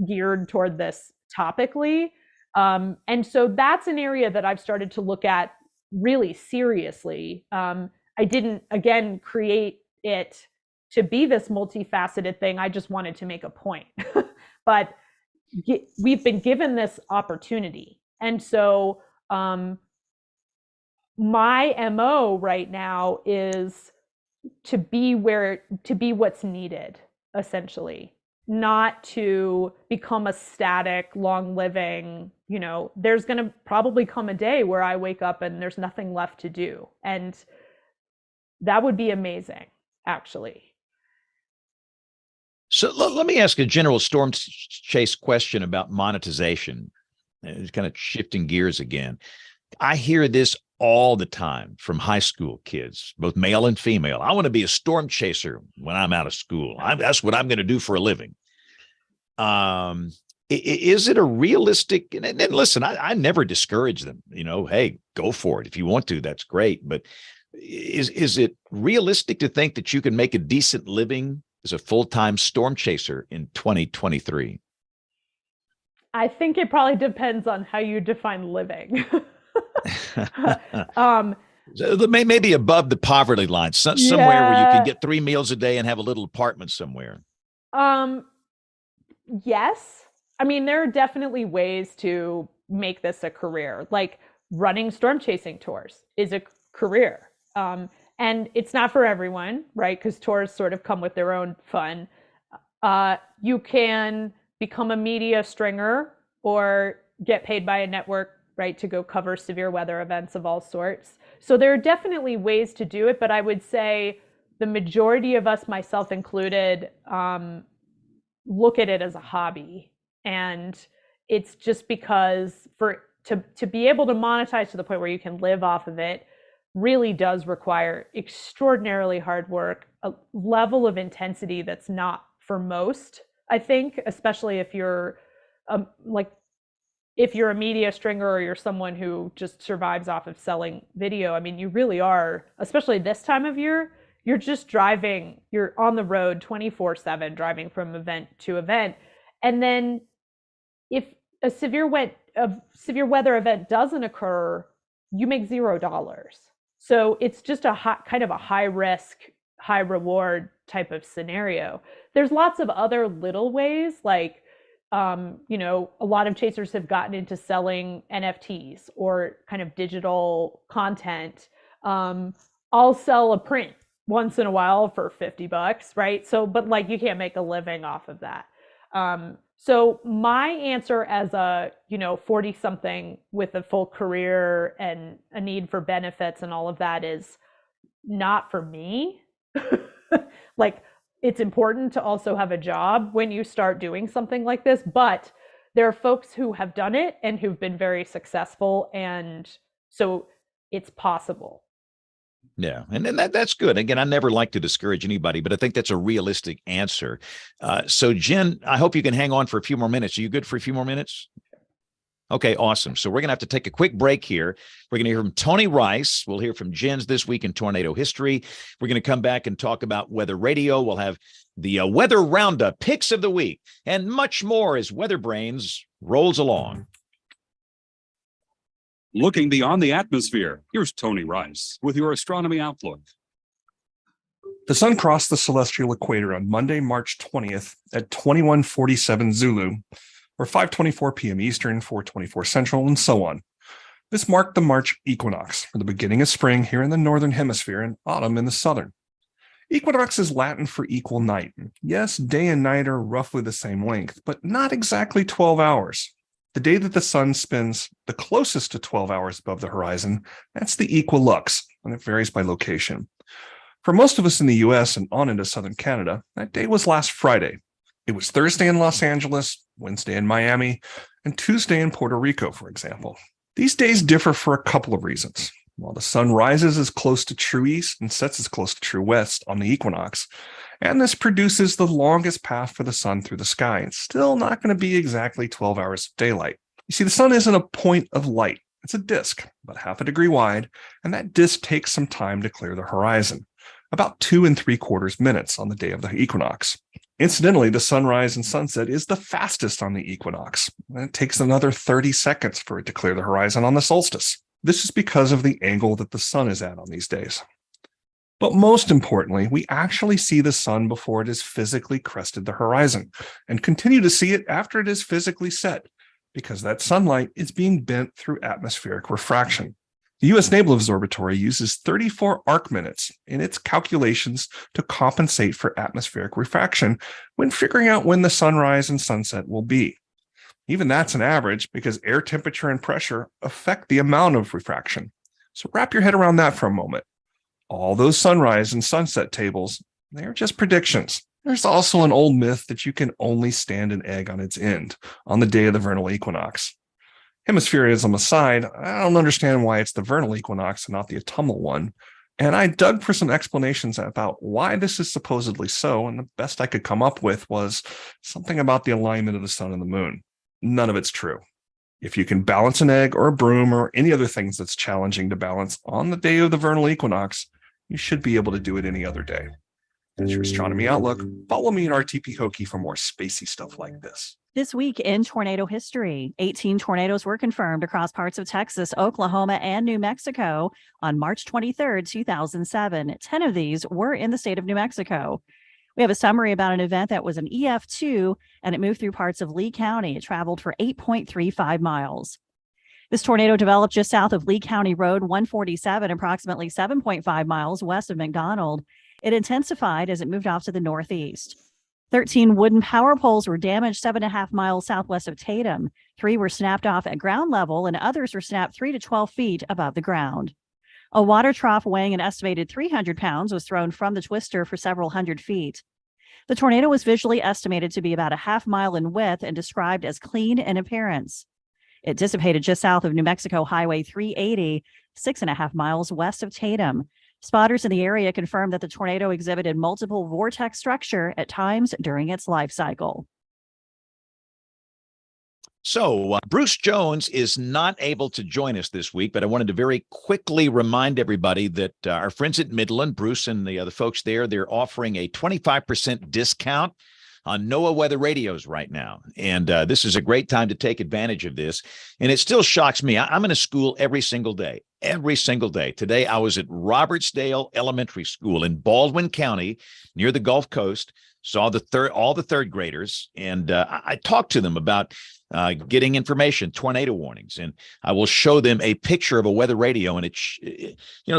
geared toward this topically. And so that's an area that I've started to look at really seriously. I didn't, again, create it to be this multifaceted thing. I just wanted to make a point. But we've been given this opportunity. And so my MO right now is to be what's needed, essentially, not to become a static, long living, there's going to probably come a day where I wake up and there's nothing left to do. And that would be amazing, actually. So let me ask a general storm chase question about monetization. It's kind of shifting gears again. I hear this all the time from high school kids, both male and female. I want to be a storm chaser when I'm out of school. That's what I'm going to do for a living. Is it a realistic, and listen, I never discourage them, hey, go for it. If you want to, that's great. But is it realistic to think that you can make a decent living as a full-time storm chaser in 2023? I think it probably depends on how you define living. So maybe above the poverty line, somewhere where you can get 3 meals a day and have a little apartment somewhere. Yes. I mean, there are definitely ways to make this a career. Like running storm chasing tours is a career. And it's not for everyone, right? Because tours sort of come with their own fun. You can become a media stringer or get paid by a network, right, to go cover severe weather events of all sorts. So there are definitely ways to do it, but I would say the majority of us, myself included, look at it as a hobby. And it's just because to be able to monetize to the point where you can live off of it really does require extraordinarily hard work, a level of intensity that's not for most, I think, especially if you're if you're a media stringer or you're someone who just survives off of selling video. I mean, you really are, especially this time of year, you're just driving, you're on the road 24/7, driving from event to event. And then if a severe weather event doesn't occur, you make $0. So it's just a kind of a high risk, high reward type of scenario. There's lots of other little ways, like, a lot of chasers have gotten into selling NFTs or kind of digital content. I'll sell a print once in a while for $50, right? So, but like you can't make a living off of that. So my answer as a, 40 something with a full career and a need for benefits and all of that is not for me. Like, it's important to also have a job when you start doing something like this, but there are folks who have done it and who've been very successful, and so it's possible. Yeah, and that's good. Again, I never like to discourage anybody, but I think that's a realistic answer. So, Jen, I hope you can hang on for a few more minutes. Are you good for a few more minutes? Okay, awesome. So we're going to have to take a quick break here. We're going to hear from Tony Rice. We'll hear from Jen's This Week in Tornado History. We're going to come back and talk about weather radio. We'll have the Weather Roundup, picks of the week, and much more as WeatherBrains rolls along. Looking beyond the atmosphere, here's Tony Rice with your astronomy outlook. The sun crossed the celestial equator on Monday, March 20th at 21:47 Zulu, or 5:24 p.m. Eastern, 4:24 Central, and so on. This marked the March equinox, for the beginning of spring here in the northern hemisphere and autumn in the southern. Equinox is Latin for equal night. Yes, day and night are roughly the same length, but not exactly 12 hours. The day that the sun spins the closest to 12 hours above the horizon, that's the equilux, and it varies by location. For most of us in the US and on into southern Canada, that day was last Friday. It was Thursday in Los Angeles, Wednesday in Miami, and Tuesday in Puerto Rico, for example. These days differ for a couple of reasons. While the sun rises as close to true east and sets as close to true west on the equinox, and this produces the longest path for the sun through the sky, it's still not going to be exactly 12 hours of daylight. You see, the sun isn't a point of light. It's a disk, about half a degree wide, and that disk takes some time to clear the horizon, about 2 3/4 minutes on the day of the equinox. Incidentally, the sunrise and sunset is the fastest on the equinox, and it takes another 30 seconds for it to clear the horizon on the solstice. This is because of the angle that the sun is at on these days. But most importantly, we actually see the sun before it has physically crested the horizon, and continue to see it after it is physically set, because that sunlight is being bent through atmospheric refraction. The U.S. Naval Observatory uses 34 arc minutes in its calculations to compensate for atmospheric refraction when figuring out when the sunrise and sunset will be. Even that's an average because air temperature and pressure affect the amount of refraction. So wrap your head around that for a moment. All those sunrise and sunset tables, they're just predictions. There's also an old myth that you can only stand an egg on its end on the day of the vernal equinox. Hemispherism aside, I don't understand why it's the vernal equinox and not the autumnal one. And I dug for some explanations about why this is supposedly so, and the best I could come up with was something about the alignment of the sun and the moon. None of it's true. If you can balance an egg or a broom or any other things that's challenging to balance on the day of the vernal equinox, you should be able to do it any other day. That's your astronomy outlook. Follow me at RTP Hokie for more spacey stuff like this. This week in tornado history, 18 tornadoes were confirmed across parts of Texas, Oklahoma, and New Mexico on March 23rd, 2007. 10 of these were in the state of New Mexico. We have a summary about an event that was an EF2, and it moved through parts of Lee County. It traveled for 8.35 miles. This tornado developed just south of Lee County Road 147, approximately 7.5 miles west of McDonald. It intensified as it moved off to the northeast. 13 wooden power poles were damaged 7.5 miles southwest of Tatum. 3 were snapped off at ground level, and others were snapped 3 to 12 feet above the ground. A water trough weighing an estimated 300 pounds was thrown from the twister for several hundred feet. The tornado was visually estimated to be about a half mile in width and described as clean in appearance. It dissipated just south of New Mexico Highway 380, 6.5 miles west of Tatum. Spotters in the area confirmed that the tornado exhibited multiple vortex structure at times during its life cycle. So Bruce Jones is not able to join us this week, but I wanted to very quickly remind everybody that our friends at Midland, Bruce and the folks there, they're offering a 25% discount on NOAA weather radios right now. And this is a great time to take advantage of this. And it still shocks me. I'm in a school every single day. Today, I was at Robertsdale Elementary School in Baldwin County near the Gulf Coast, saw all the third graders, and I talked to them about getting information, tornado warnings, and I will show them a picture of a weather radio. And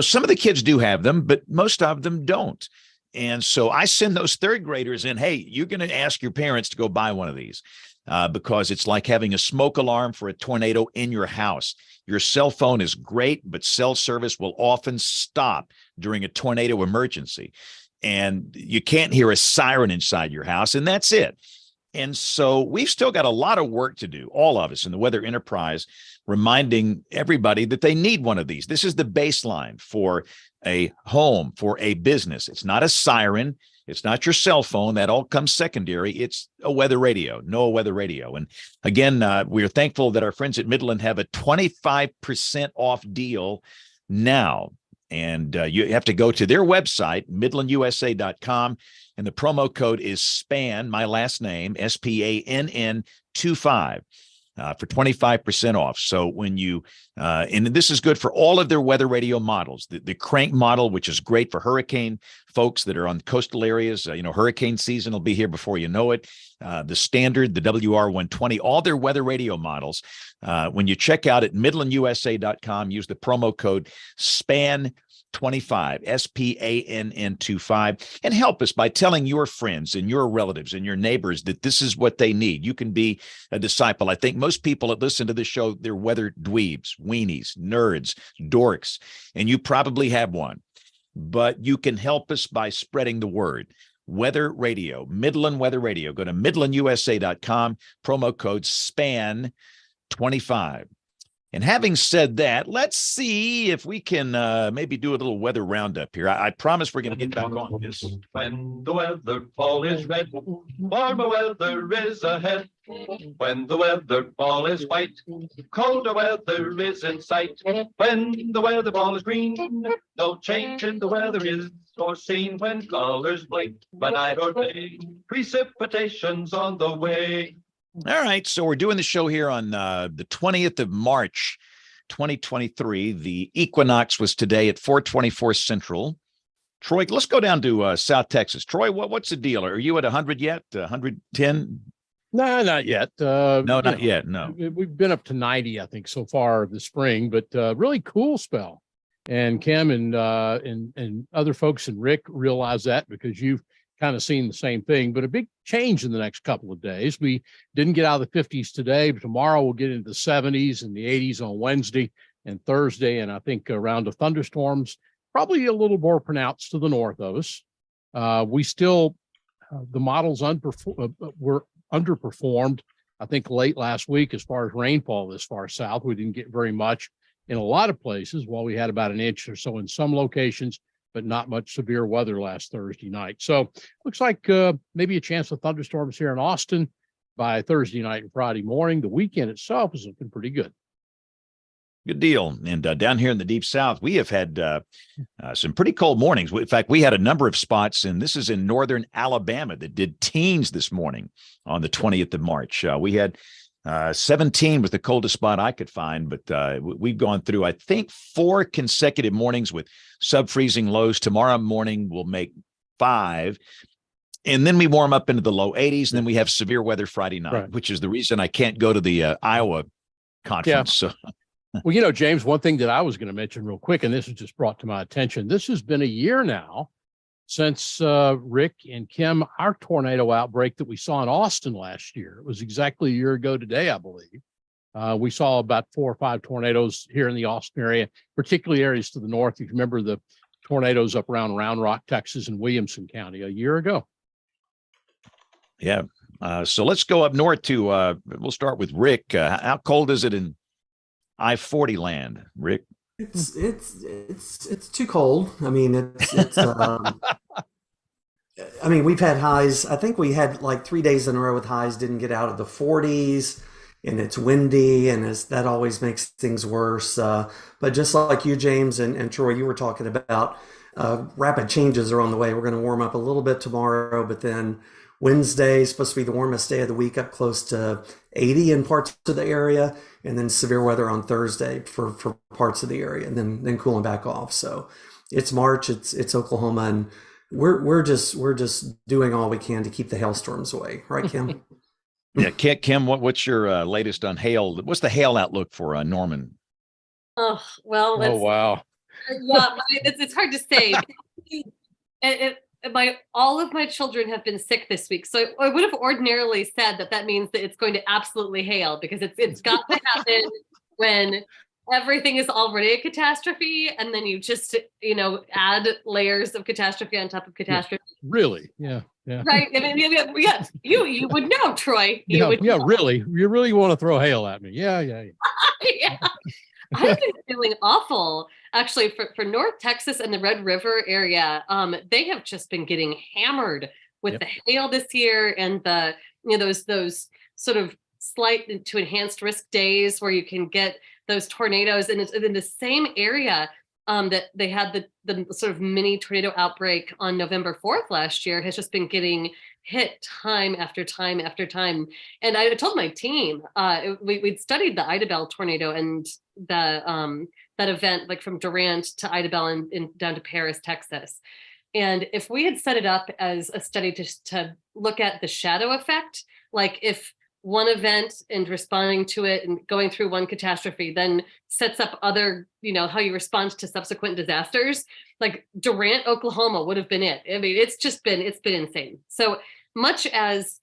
some of the kids do have them, but most of them don't. And so I send those third graders in, hey, you're going to ask your parents to go buy one of these. because it's like having a smoke alarm for a tornado in your house. Your cell phone is great, but cell service will often stop during a tornado emergency. And you can't hear a siren inside your house, and that's it. And so we've still got a lot of work to do, all of us in the Weather Enterprise, reminding everybody that they need one of these. This is the baseline for a home, for a business. It's not a siren. It's not your cell phone. That all comes secondary. It's a weather radio, NOAA weather radio. And again, we're thankful that our friends at Midland have a 25% off deal now. And you have to go to their website, midlandusa.com. And the promo code is SPAN, my last name, SPANN 25. For 25% off. So when you, and this is good for all of their weather radio models, the crank model, which is great for hurricane folks that are on coastal areas. Hurricane season will be here before you know it. The standard, the WR120, all their weather radio models. When you check out at midlandusa.com, use the promo code SPAN 25, SPANN 25, and help us by telling your friends and your relatives and your neighbors that this is what they need. You can be a disciple. I think most people that listen to this show, they're weather dweebs, weenies, nerds, dorks, and you probably have one. But you can help us by spreading the word. Weather Radio, Midland Weather Radio. Go to midlandusa.com, promo code SPAN 25. And having said that, let's see if we can maybe do a little weather roundup here. I promise we're going to get back on this. When the weather ball is red, warmer weather is ahead. When the weather ball is white, colder weather is in sight. When the weather ball is green, no change in the weather is foreseen. When colors blink by night or day, precipitation's on the way. All right, so we're doing the show here on the 20th of March, 2023. The equinox was today at 4:24 Central. Troy, let's go down to South Texas. Troy, what's the deal? Are you at 100 yet? 110? No, not yet. No, not yet. No. We've been up to 90, I think, so far this spring, but really cool spell. And Kim and other folks and Rick realize that because you've kind of seen the same thing, but a big change in the next couple of days. We didn't get out of the 50s today, but tomorrow we'll get into the 70s and the 80s on Wednesday and Thursday. And I think a round of thunderstorms, probably a little more pronounced to the north of us. We still, the models were underperformed, I think, late last week as far as rainfall this far south. We didn't get very much in a lot of places, while we had about an inch or so in some locations, but not much severe weather last Thursday night. So looks like maybe a chance of thunderstorms here in Austin by Thursday night and Friday morning. The weekend itself is looking pretty good. Good deal. And down here in the Deep South, we have had some pretty cold mornings. In fact, we had a number of spots, and this is in northern Alabama, that did teens this morning on the 20th of March. We had 17 was the coldest spot I could find, but we've gone through, I think, 4 consecutive mornings with sub-freezing lows. Tomorrow morning we'll make 5. And then we warm up into the low 80s, and then we have severe weather Friday night, right, which is the reason I can't go to the Iowa conference. Yeah. So. Well, James, one thing that I was going to mention real quick, and this was just brought to my attention, this has been a year now since Rick and Kim, our tornado outbreak that we saw in Austin last year. It was exactly a year ago today, I believe. We saw about 4 or 5 tornadoes here in the Austin area, particularly areas to the north. If you remember the tornadoes up around Round Rock, Texas, and Williamson County a year ago. Yeah. So let's go up north to, we'll start with Rick. How cold is it in I-40 land, Rick? It's too cold. I mean, I mean, we've had highs. I think we had like 3 days in a row with highs, didn't get out of the 40s, and it's windy, and that always makes things worse. But just like you, James, and Troy, you were talking about, rapid changes are on the way. We're going to warm up a little bit tomorrow, but then Wednesday is supposed to be the warmest day of the week, up close to 80 in parts of the area, and then severe weather on Thursday for parts of the area, and then cooling back off. So it's March, it's Oklahoma, and we're just doing all we can to keep the hailstorms away, right, Kim? Yeah, Kim, what's your latest on hail? What's the hail outlook for Norman? Oh well. Oh wow. Yeah, it's hard to say. all of my children have been sick this week. So I would have ordinarily said that means that it's going to absolutely hail, because it's got to happen when everything is already a catastrophe, and then you just, add layers of catastrophe on top of catastrophe. Really? Yeah. Yeah. Right. I mean, yeah. You would know, Troy. You Really. You really want to throw hail at me? Yeah. Yeah. I've been feeling awful, actually, for North Texas and the Red River area. They have just been getting hammered with the hail this year, and those sort of slight to enhanced risk days where you can get those tornadoes. And it's in the same area that they had the sort of mini tornado outbreak on November 4th last year, has just been getting hit time after time after time. And I told my team, we'd studied the Idabel tornado and that event, like from Durant to Idabel and down to Paris, Texas. And if we had set it up as a study to look at the shadow effect, like if one event and responding to it and going through one catastrophe then sets up other, how you respond to subsequent disasters, like Durant, Oklahoma would have been it. I mean, it's been insane. So much as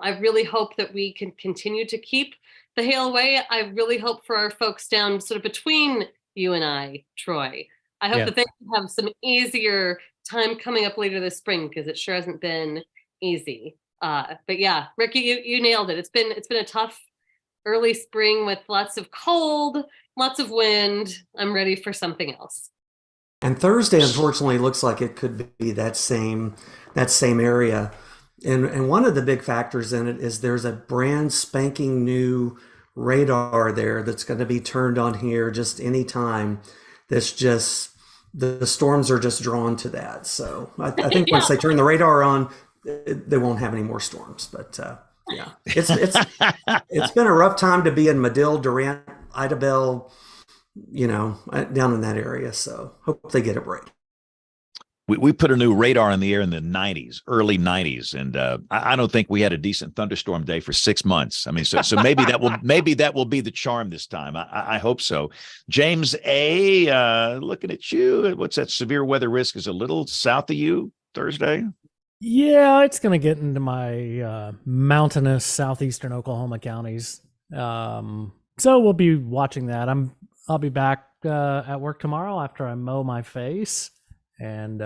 I really hope that we can continue to keep the hail away, I really hope for our folks down sort of between you and I, Troy. I hope that they have some easier time coming up later this spring, because it sure hasn't been easy. But yeah, Ricky, you nailed it. It's been a tough early spring with lots of cold, lots of wind. I'm ready for something else. And Thursday, unfortunately, looks like it could be that same area. And one of the big factors in it is there's a brand spanking new radar there that's going to be turned on here just any time. That's just, the storms are just drawn to that. So I think once they turn the radar on, they won't have any more storms. But yeah, it's been a rough time to be in Medill, Durant, Idabel, down in that area. So hope they get it right. We put a new radar in the air in the 90s, early 90s, and I don't think we had a decent thunderstorm day for 6 months. I mean, so maybe that will be the charm this time. I hope so. James A, looking at you. What's that? Severe weather risk is a little south of you Thursday. Yeah, it's going to get into my mountainous southeastern Oklahoma counties. So we'll be watching that. I'll be back at work tomorrow after I mow my face. And,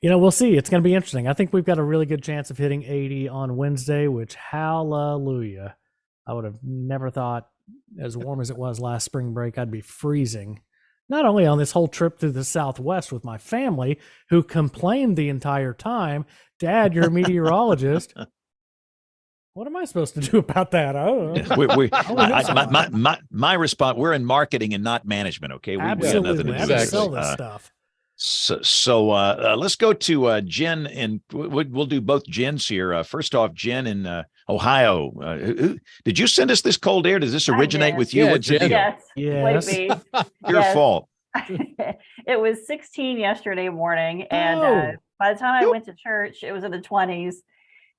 we'll see. It's going to be interesting. I think we've got a really good chance of hitting 80 on Wednesday, which, hallelujah. I would have never thought, as warm as it was last spring break, I'd be freezing. Not only on this whole trip through the Southwest with my family, who complained the entire time, Dad, you're a meteorologist. What am I supposed to do about that? I don't know. My response, we're in marketing and not management, okay? Absolutely. We got nothing to do We with sell this stuff. So let's go to Jen, and we'll do both Jens here. First off, Jen in Ohio. Did you send us this cold air? Does this originate with you? Yeah, What's the deal? Yes. Your fault. It was 16 yesterday morning, and by the time I went to church, it was in the 20s.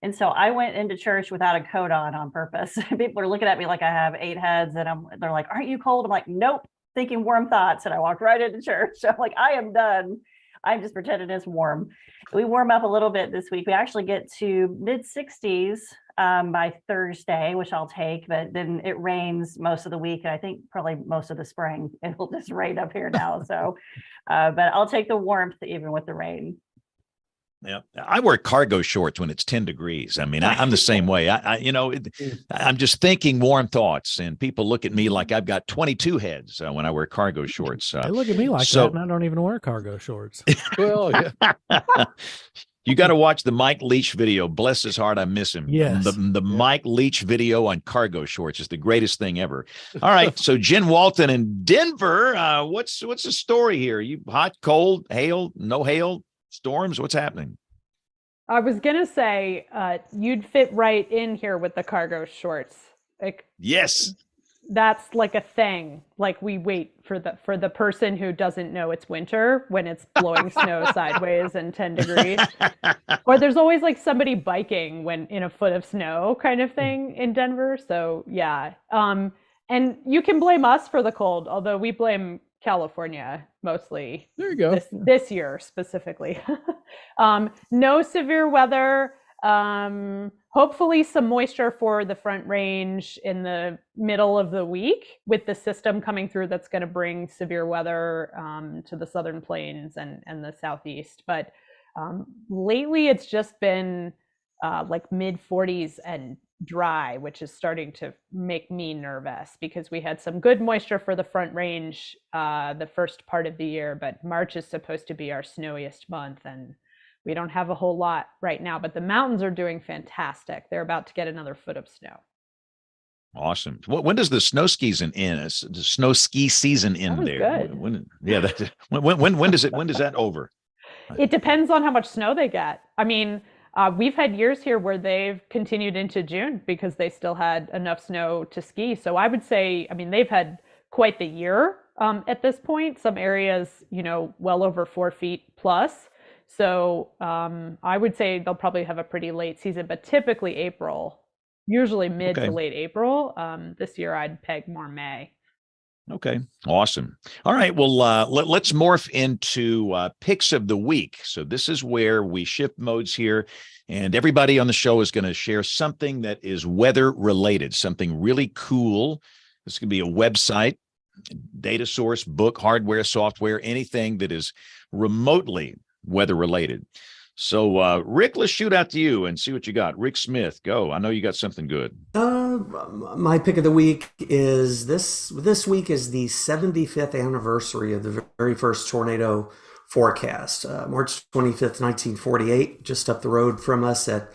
And so I went into church without a coat on purpose. People are looking at me like I have 8 heads, and they're like, "Aren't you cold?" I'm like, "Nope." Thinking warm thoughts, and I walked right into church. I'm like, I am done. I'm just pretending it's warm. We warm up a little bit this week. We actually get to mid 60s by Thursday, which I'll take, but then it rains most of the week. And I think probably most of the spring, it'll just rain up here now. So, but I'll take the warmth even with the rain. Yeah, I wear cargo shorts when it's 10 degrees. I mean, I'm the same way. I'm just thinking warm thoughts, and people look at me like I've got 22 heads when I wear cargo shorts. They look at me like that, and I don't even wear cargo shorts. Well, yeah. You got to watch the Mike Leach video. Bless his heart, I miss him. Yes. The Mike Leach video on cargo shorts is the greatest thing ever. All right, so Jen Walton in Denver. What's the story here? You hot, cold, hail, no hail? Storms? What's happening? I was gonna say you'd fit right in here with the cargo shorts. Like, yes, that's like a thing. Like, we wait for the person who doesn't know it's winter when it's blowing snow sideways and 10 degrees. Or there's always like somebody biking when in a foot of snow kind of thing in Denver. So yeah. And you can blame us for the cold, although we blame California mostly. There you go. This year specifically. No severe weather. Hopefully some moisture for the Front Range in the middle of the week with the system coming through that's going to bring severe weather to the Southern Plains and the Southeast. But lately it's just been like mid 40s and dry, which is starting to make me nervous because we had some good moisture for the Front Range the first part of the year, but March is supposed to be our snowiest month, and we don't have a whole lot right now, but the mountains are doing fantastic. They're about to get another foot of snow. Awesome. When does the snow ski season end? The snow ski season end there? Good. When does that over? It depends on how much snow they get. I mean, we've had years here where they've continued into June because they still had enough snow to ski. So I would say, I mean, they've had quite the year at this point. Some areas, well over 4 feet plus. So I would say they'll probably have a pretty late season, but typically April, usually mid to late April. This year I'd peg more May. Okay, awesome. All right, well, let's morph into picks of the week. So this is where we shift modes here, and everybody on the show is going to share something that is weather related, something really cool. This could be a website, data source, book, hardware, software, anything that is remotely weather related. So, Rick, let's shoot out to you and see what you got. Rick Smith, go. I know you got something good. My pick of the week is this week is the 75th anniversary of the very first tornado forecast. March 25th, 1948, just up the road from us at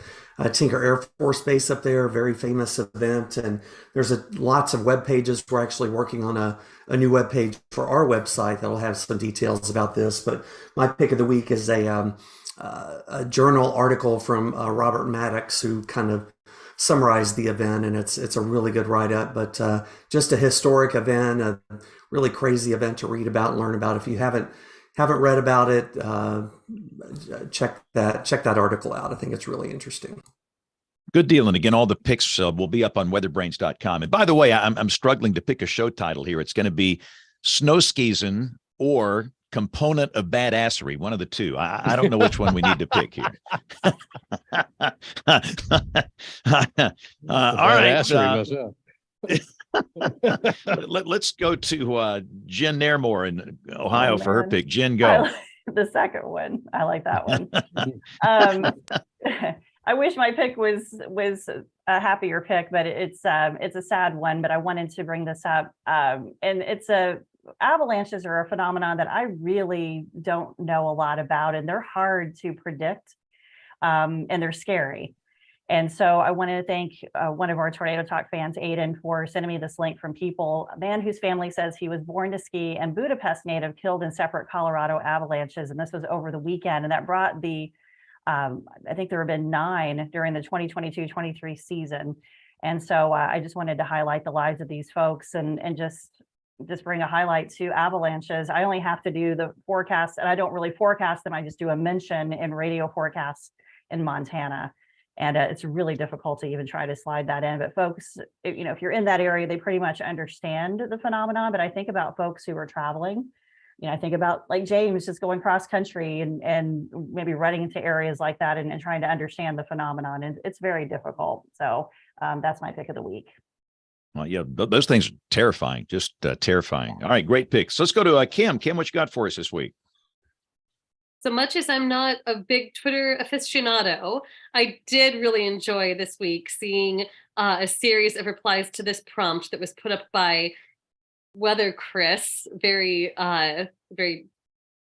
Tinker Air Force Base up there, very famous event. And there's lots of web pages. We're actually working on a new web page for our website that'll have some details about this. But my pick of the week is a journal article from Robert Maddox, who kind of summarized the event, and it's a really good write-up. But just a historic event, a really crazy event to read about and learn about. If you haven't read about it, check that article out. I think it's really interesting. Good deal. And again, all the picks will be up on weatherbrains.com. And by the way, I'm struggling to pick a show title here. It's going to be Snow Skeezin' or Component of Badassery, one of the two. I don't know which one we need to pick here. All right. Let's go to Jen Nairmore in Ohio for her pick. Jen, go. The second one. I like that one. I wish my pick was a happier pick, but it's a sad one. But I wanted to bring this up, and avalanches are a phenomenon that I really don't know a lot about, and they're hard to predict, and they're scary. And so I wanted to thank one of our Tornado Talk fans, Aiden, for sending me this link from people. A man whose family says he was born to ski and Budapest native killed in separate Colorado avalanches. And this was over the weekend. And that brought I think there have been 9 during the 2022-23 season. And so I just wanted to highlight the lives of these folks and just bring a highlight to avalanches. I only have to do the forecast, and I don't really forecast them. I just do a mention in radio forecasts in Montana. And it's really difficult to even try to slide that in. But folks, if you're in that area, they pretty much understand the phenomenon. But I think about folks who are traveling. I think about like James just going cross country and maybe running into areas like that and trying to understand the phenomenon. And it's very difficult. So that's my pick of the week. Well, yeah, those things are terrifying, just terrifying. All right, great picks. Let's go to Kim. Kim, what you got for us this week? So much as I'm not a big Twitter aficionado, I did really enjoy this week seeing a series of replies to this prompt that was put up by Weather Chris, very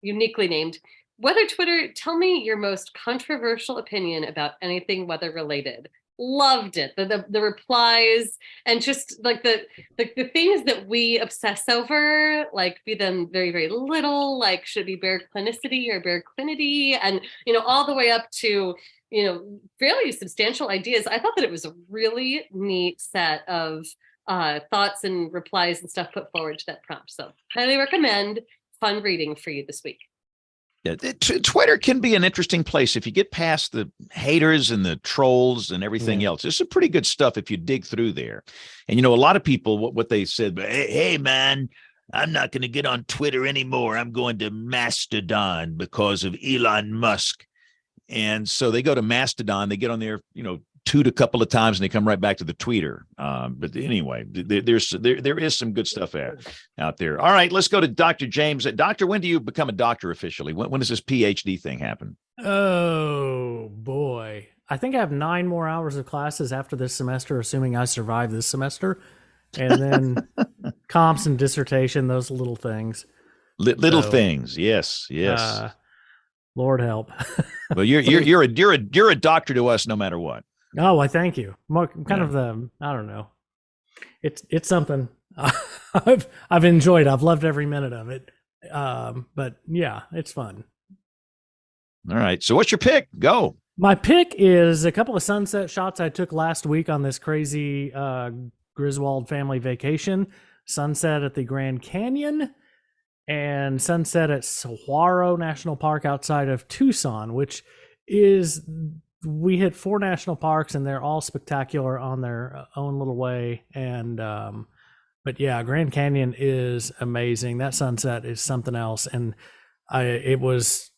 uniquely named. Weather Twitter, tell me your most controversial opinion about anything weather related. Loved it. The replies and just like the things that we obsess over, like be them very, very little, like should be baroclinicity or baroclinity, and all the way up to fairly substantial ideas. I thought that it was a really neat set of thoughts and replies and stuff put forward to that prompt. So highly recommend. Fun reading for you this week. Yeah, Twitter can be an interesting place if you get past the haters and the trolls and everything else. There's some pretty good stuff if you dig through there. And a lot of people, what they said, hey man, I'm not going to get on Twitter anymore. I'm going to Mastodon because of Elon Musk. And so they go to Mastodon. They get on there, tweet a couple of times, and they come right back to the tweeter. But anyway, there is some good stuff out there. All right, let's go to Dr. James. Doctor, when do you become a doctor officially? When does this PhD thing happen? Oh boy, I think I have 9 more hours of classes after this semester, assuming I survive this semester, and then comps and dissertation, those little things. Little things, yes. Lord help. Well, you're a doctor to us no matter what. Oh, I thank you. Kind of I don't know. It's something I've enjoyed. I've loved every minute of it. But yeah, it's fun. All right. So what's your pick? Go. My pick is a couple of sunset shots I took last week on this crazy Griswold family vacation. Sunset at the Grand Canyon and sunset at Saguaro National Park outside of Tucson, which is, we hit 4 national parks and they're all spectacular on their own little way. And, but yeah, Grand Canyon is amazing. That sunset is something else. And it was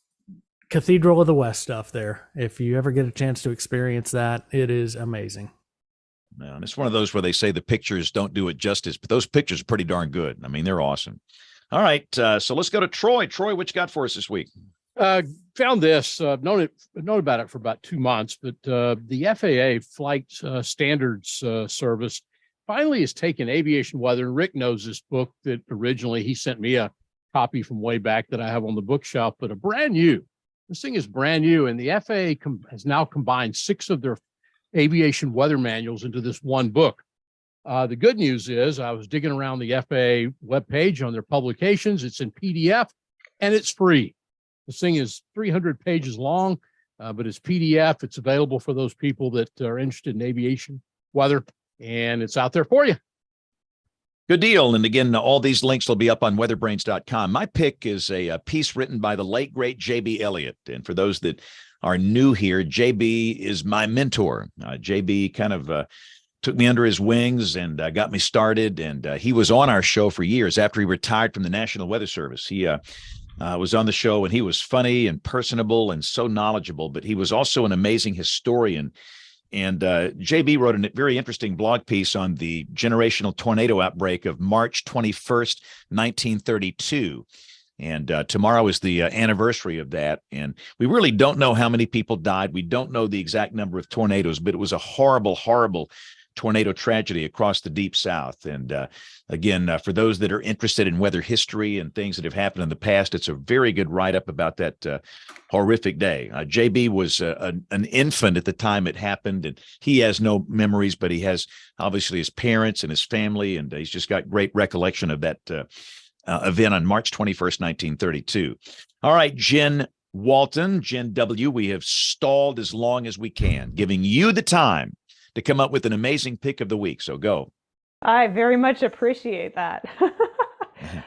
Cathedral of the West stuff there. If you ever get a chance to experience that, it is amazing. And it's one of those where they say the pictures don't do it justice, but those pictures are pretty darn good. I mean, they're awesome. All right. So let's go to Troy. Troy, what you got for us this week? Found this, known about it for about 2 months, but the FAA Flight Standards Service finally has taken aviation weather. And Rick knows this book that originally he sent me a copy from way back that I have on the bookshelf, but this thing is brand new. And the FAA has now combined 6 of their aviation weather manuals into this one book. The good news is I was digging around the FAA webpage on their publications. It's in PDF and it's free. This thing is 300 pages long, but it's PDF. It's available for those people that are interested in aviation weather, and it's out there for you. Good deal. And again, all these links will be up on weatherbrains.com. My pick is a piece written by the late, great J.B. Elliott. And for those that are new here, J.B. is my mentor. J.B. kind of took me under his wings and got me started. And he was on our show for years after he retired from the National Weather Service. He was on the show, and he was funny and personable and so knowledgeable, but he was also an amazing historian. And JB wrote a very interesting blog piece on the generational tornado outbreak of March 21st, 1932. And tomorrow is the anniversary of that. And we really don't know how many people died. We don't know the exact number of tornadoes, but it was a horrible, horrible tornado tragedy across the Deep South. And again, for those that are interested in weather history and things that have happened in the past, it's a very good write-up about that horrific day. JB was an infant at the time it happened, and he has no memories, but he has obviously his parents and his family, and he's just got great recollection of that event on March 21st, 1932. All right, Jen Walton, Jen W., we have stalled as long as we can, giving you the time to come up with an amazing pick of the week. So go. I very much appreciate that.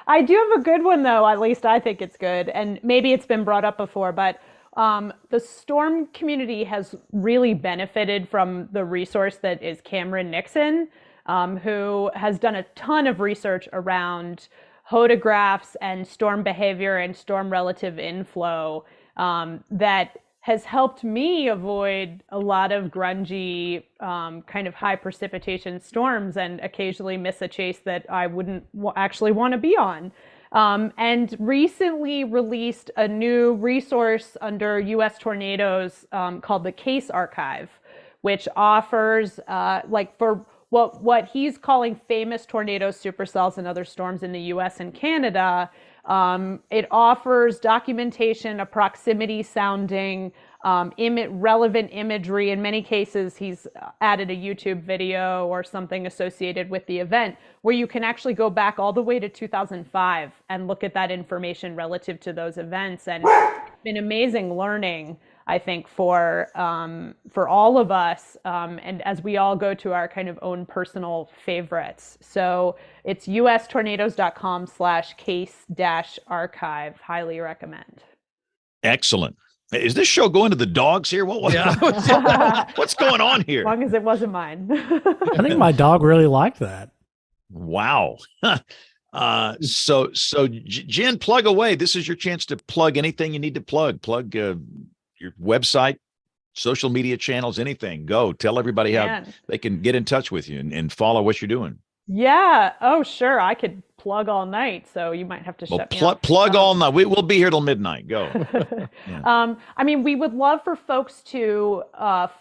I do have a good one, though. At least I think it's good. And maybe it's been brought up before, but the storm community has really benefited from the resource that is Cameron Nixon, who has done a ton of research around hodographs and storm behavior and storm relative inflow that has helped me avoid a lot of grungy, kind of high precipitation storms and occasionally miss a chase that I wouldn't actually want to be on. And recently released a new resource under U.S. tornadoes called the Case Archive, which offers for what he's calling famous tornadoes, supercells, and other storms in the U.S. and Canada. It offers documentation, a proximity sounding, relevant imagery. In many cases, he's added a YouTube video or something associated with the event where you can actually go back all the way to 2005 and look at that information relative to those events. And it's been amazing learning, I think, for all of us, and as we all go to our kind of own personal favorites. So it's ustornadoes.com/case-archive. Highly recommend. Excellent. Is this show going to the dogs here? What's going on here? As long as it wasn't mine. I think my dog really liked that. Wow. Jen, plug away. This is your chance to plug anything you need to plug. Plug your website, social media channels, anything. Go tell everybody how they can get in touch with you and follow what you're doing. Yeah. Oh, sure. I could plug all night, so you might have to shut me off. Plug all night. We'll be here till midnight. Go. Yeah. I mean, we would love for folks to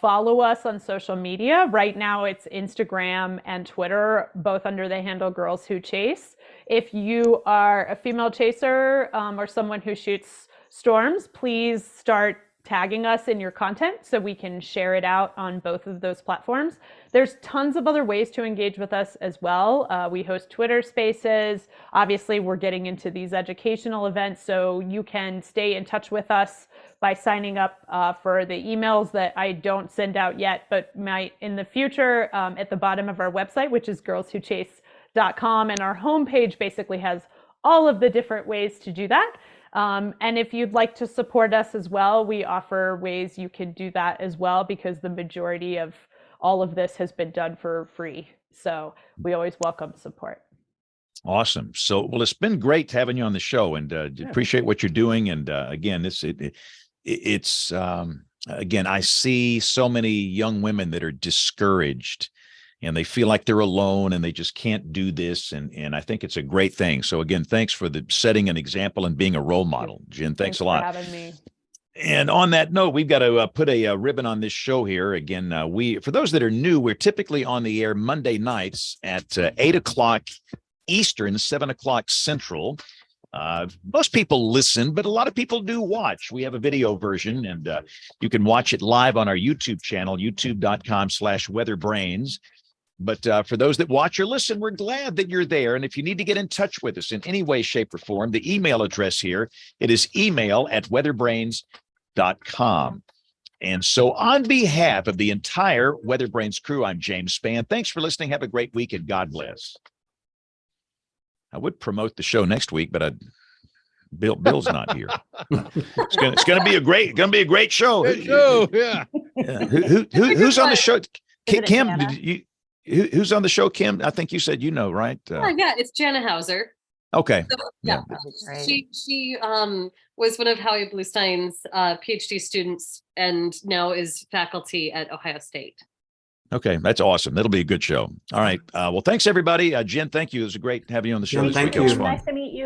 follow us on social media. Right now, it's Instagram and Twitter, both under the handle Girls Who Chase. If you are a female chaser or someone who shoots storms, please start tagging us in your content so we can share it out on both of those platforms. There's tons of other ways to engage with us as well. We host Twitter Spaces. Obviously, we're getting into these educational events, so you can stay in touch with us by signing up for the emails that I don't send out yet, but might in the future at the bottom of our website, which is girlswhochase.com. And our homepage basically has all of the different ways to do that. And if you'd like to support us as well, we offer ways you can do that as well, because the majority of all of this has been done for free. So we always welcome support. Awesome. So, well, it's been great having you on the show, and appreciate what you're doing. And again, it's again, I see so many young women that are discouraged and they feel like they're alone and they just can't do this. And I think it's a great thing. So again, thanks for setting an example and being a role model. Jen, thanks a lot. For having me. And on that note, we've got to put a ribbon on this show here. Again, for those that are new, we're typically on the air Monday nights at 8 o'clock Eastern, 7 o'clock Central. Most people listen, but a lot of people do watch. We have a video version, and you can watch it live on our YouTube channel, youtube.com/WeatherBrains. But for those that watch or listen, we're glad that you're there. And if you need to get in touch with us in any way, shape, or form, the email address here, it is email@weatherbrains.com. And so on behalf of the entire WeatherBrains crew, I'm James Spann. Thanks for listening. Have a great week, and God bless. I would promote the show next week, but Bill's not here. It's going to be a great show. Good show, yeah. Who's on the show? Kim, who's on the show? Kim, I think you said right? Yeah, it's Jana Hauser. Okay. So, yeah, she was one of Howie Bluestein's PhD students, and now is faculty at Ohio State. Okay, that's awesome. That'll be a good show. All right. Well, thanks everybody. Jen, thank you. It was great having you on the show. Jen, thank you. Nice to meet you.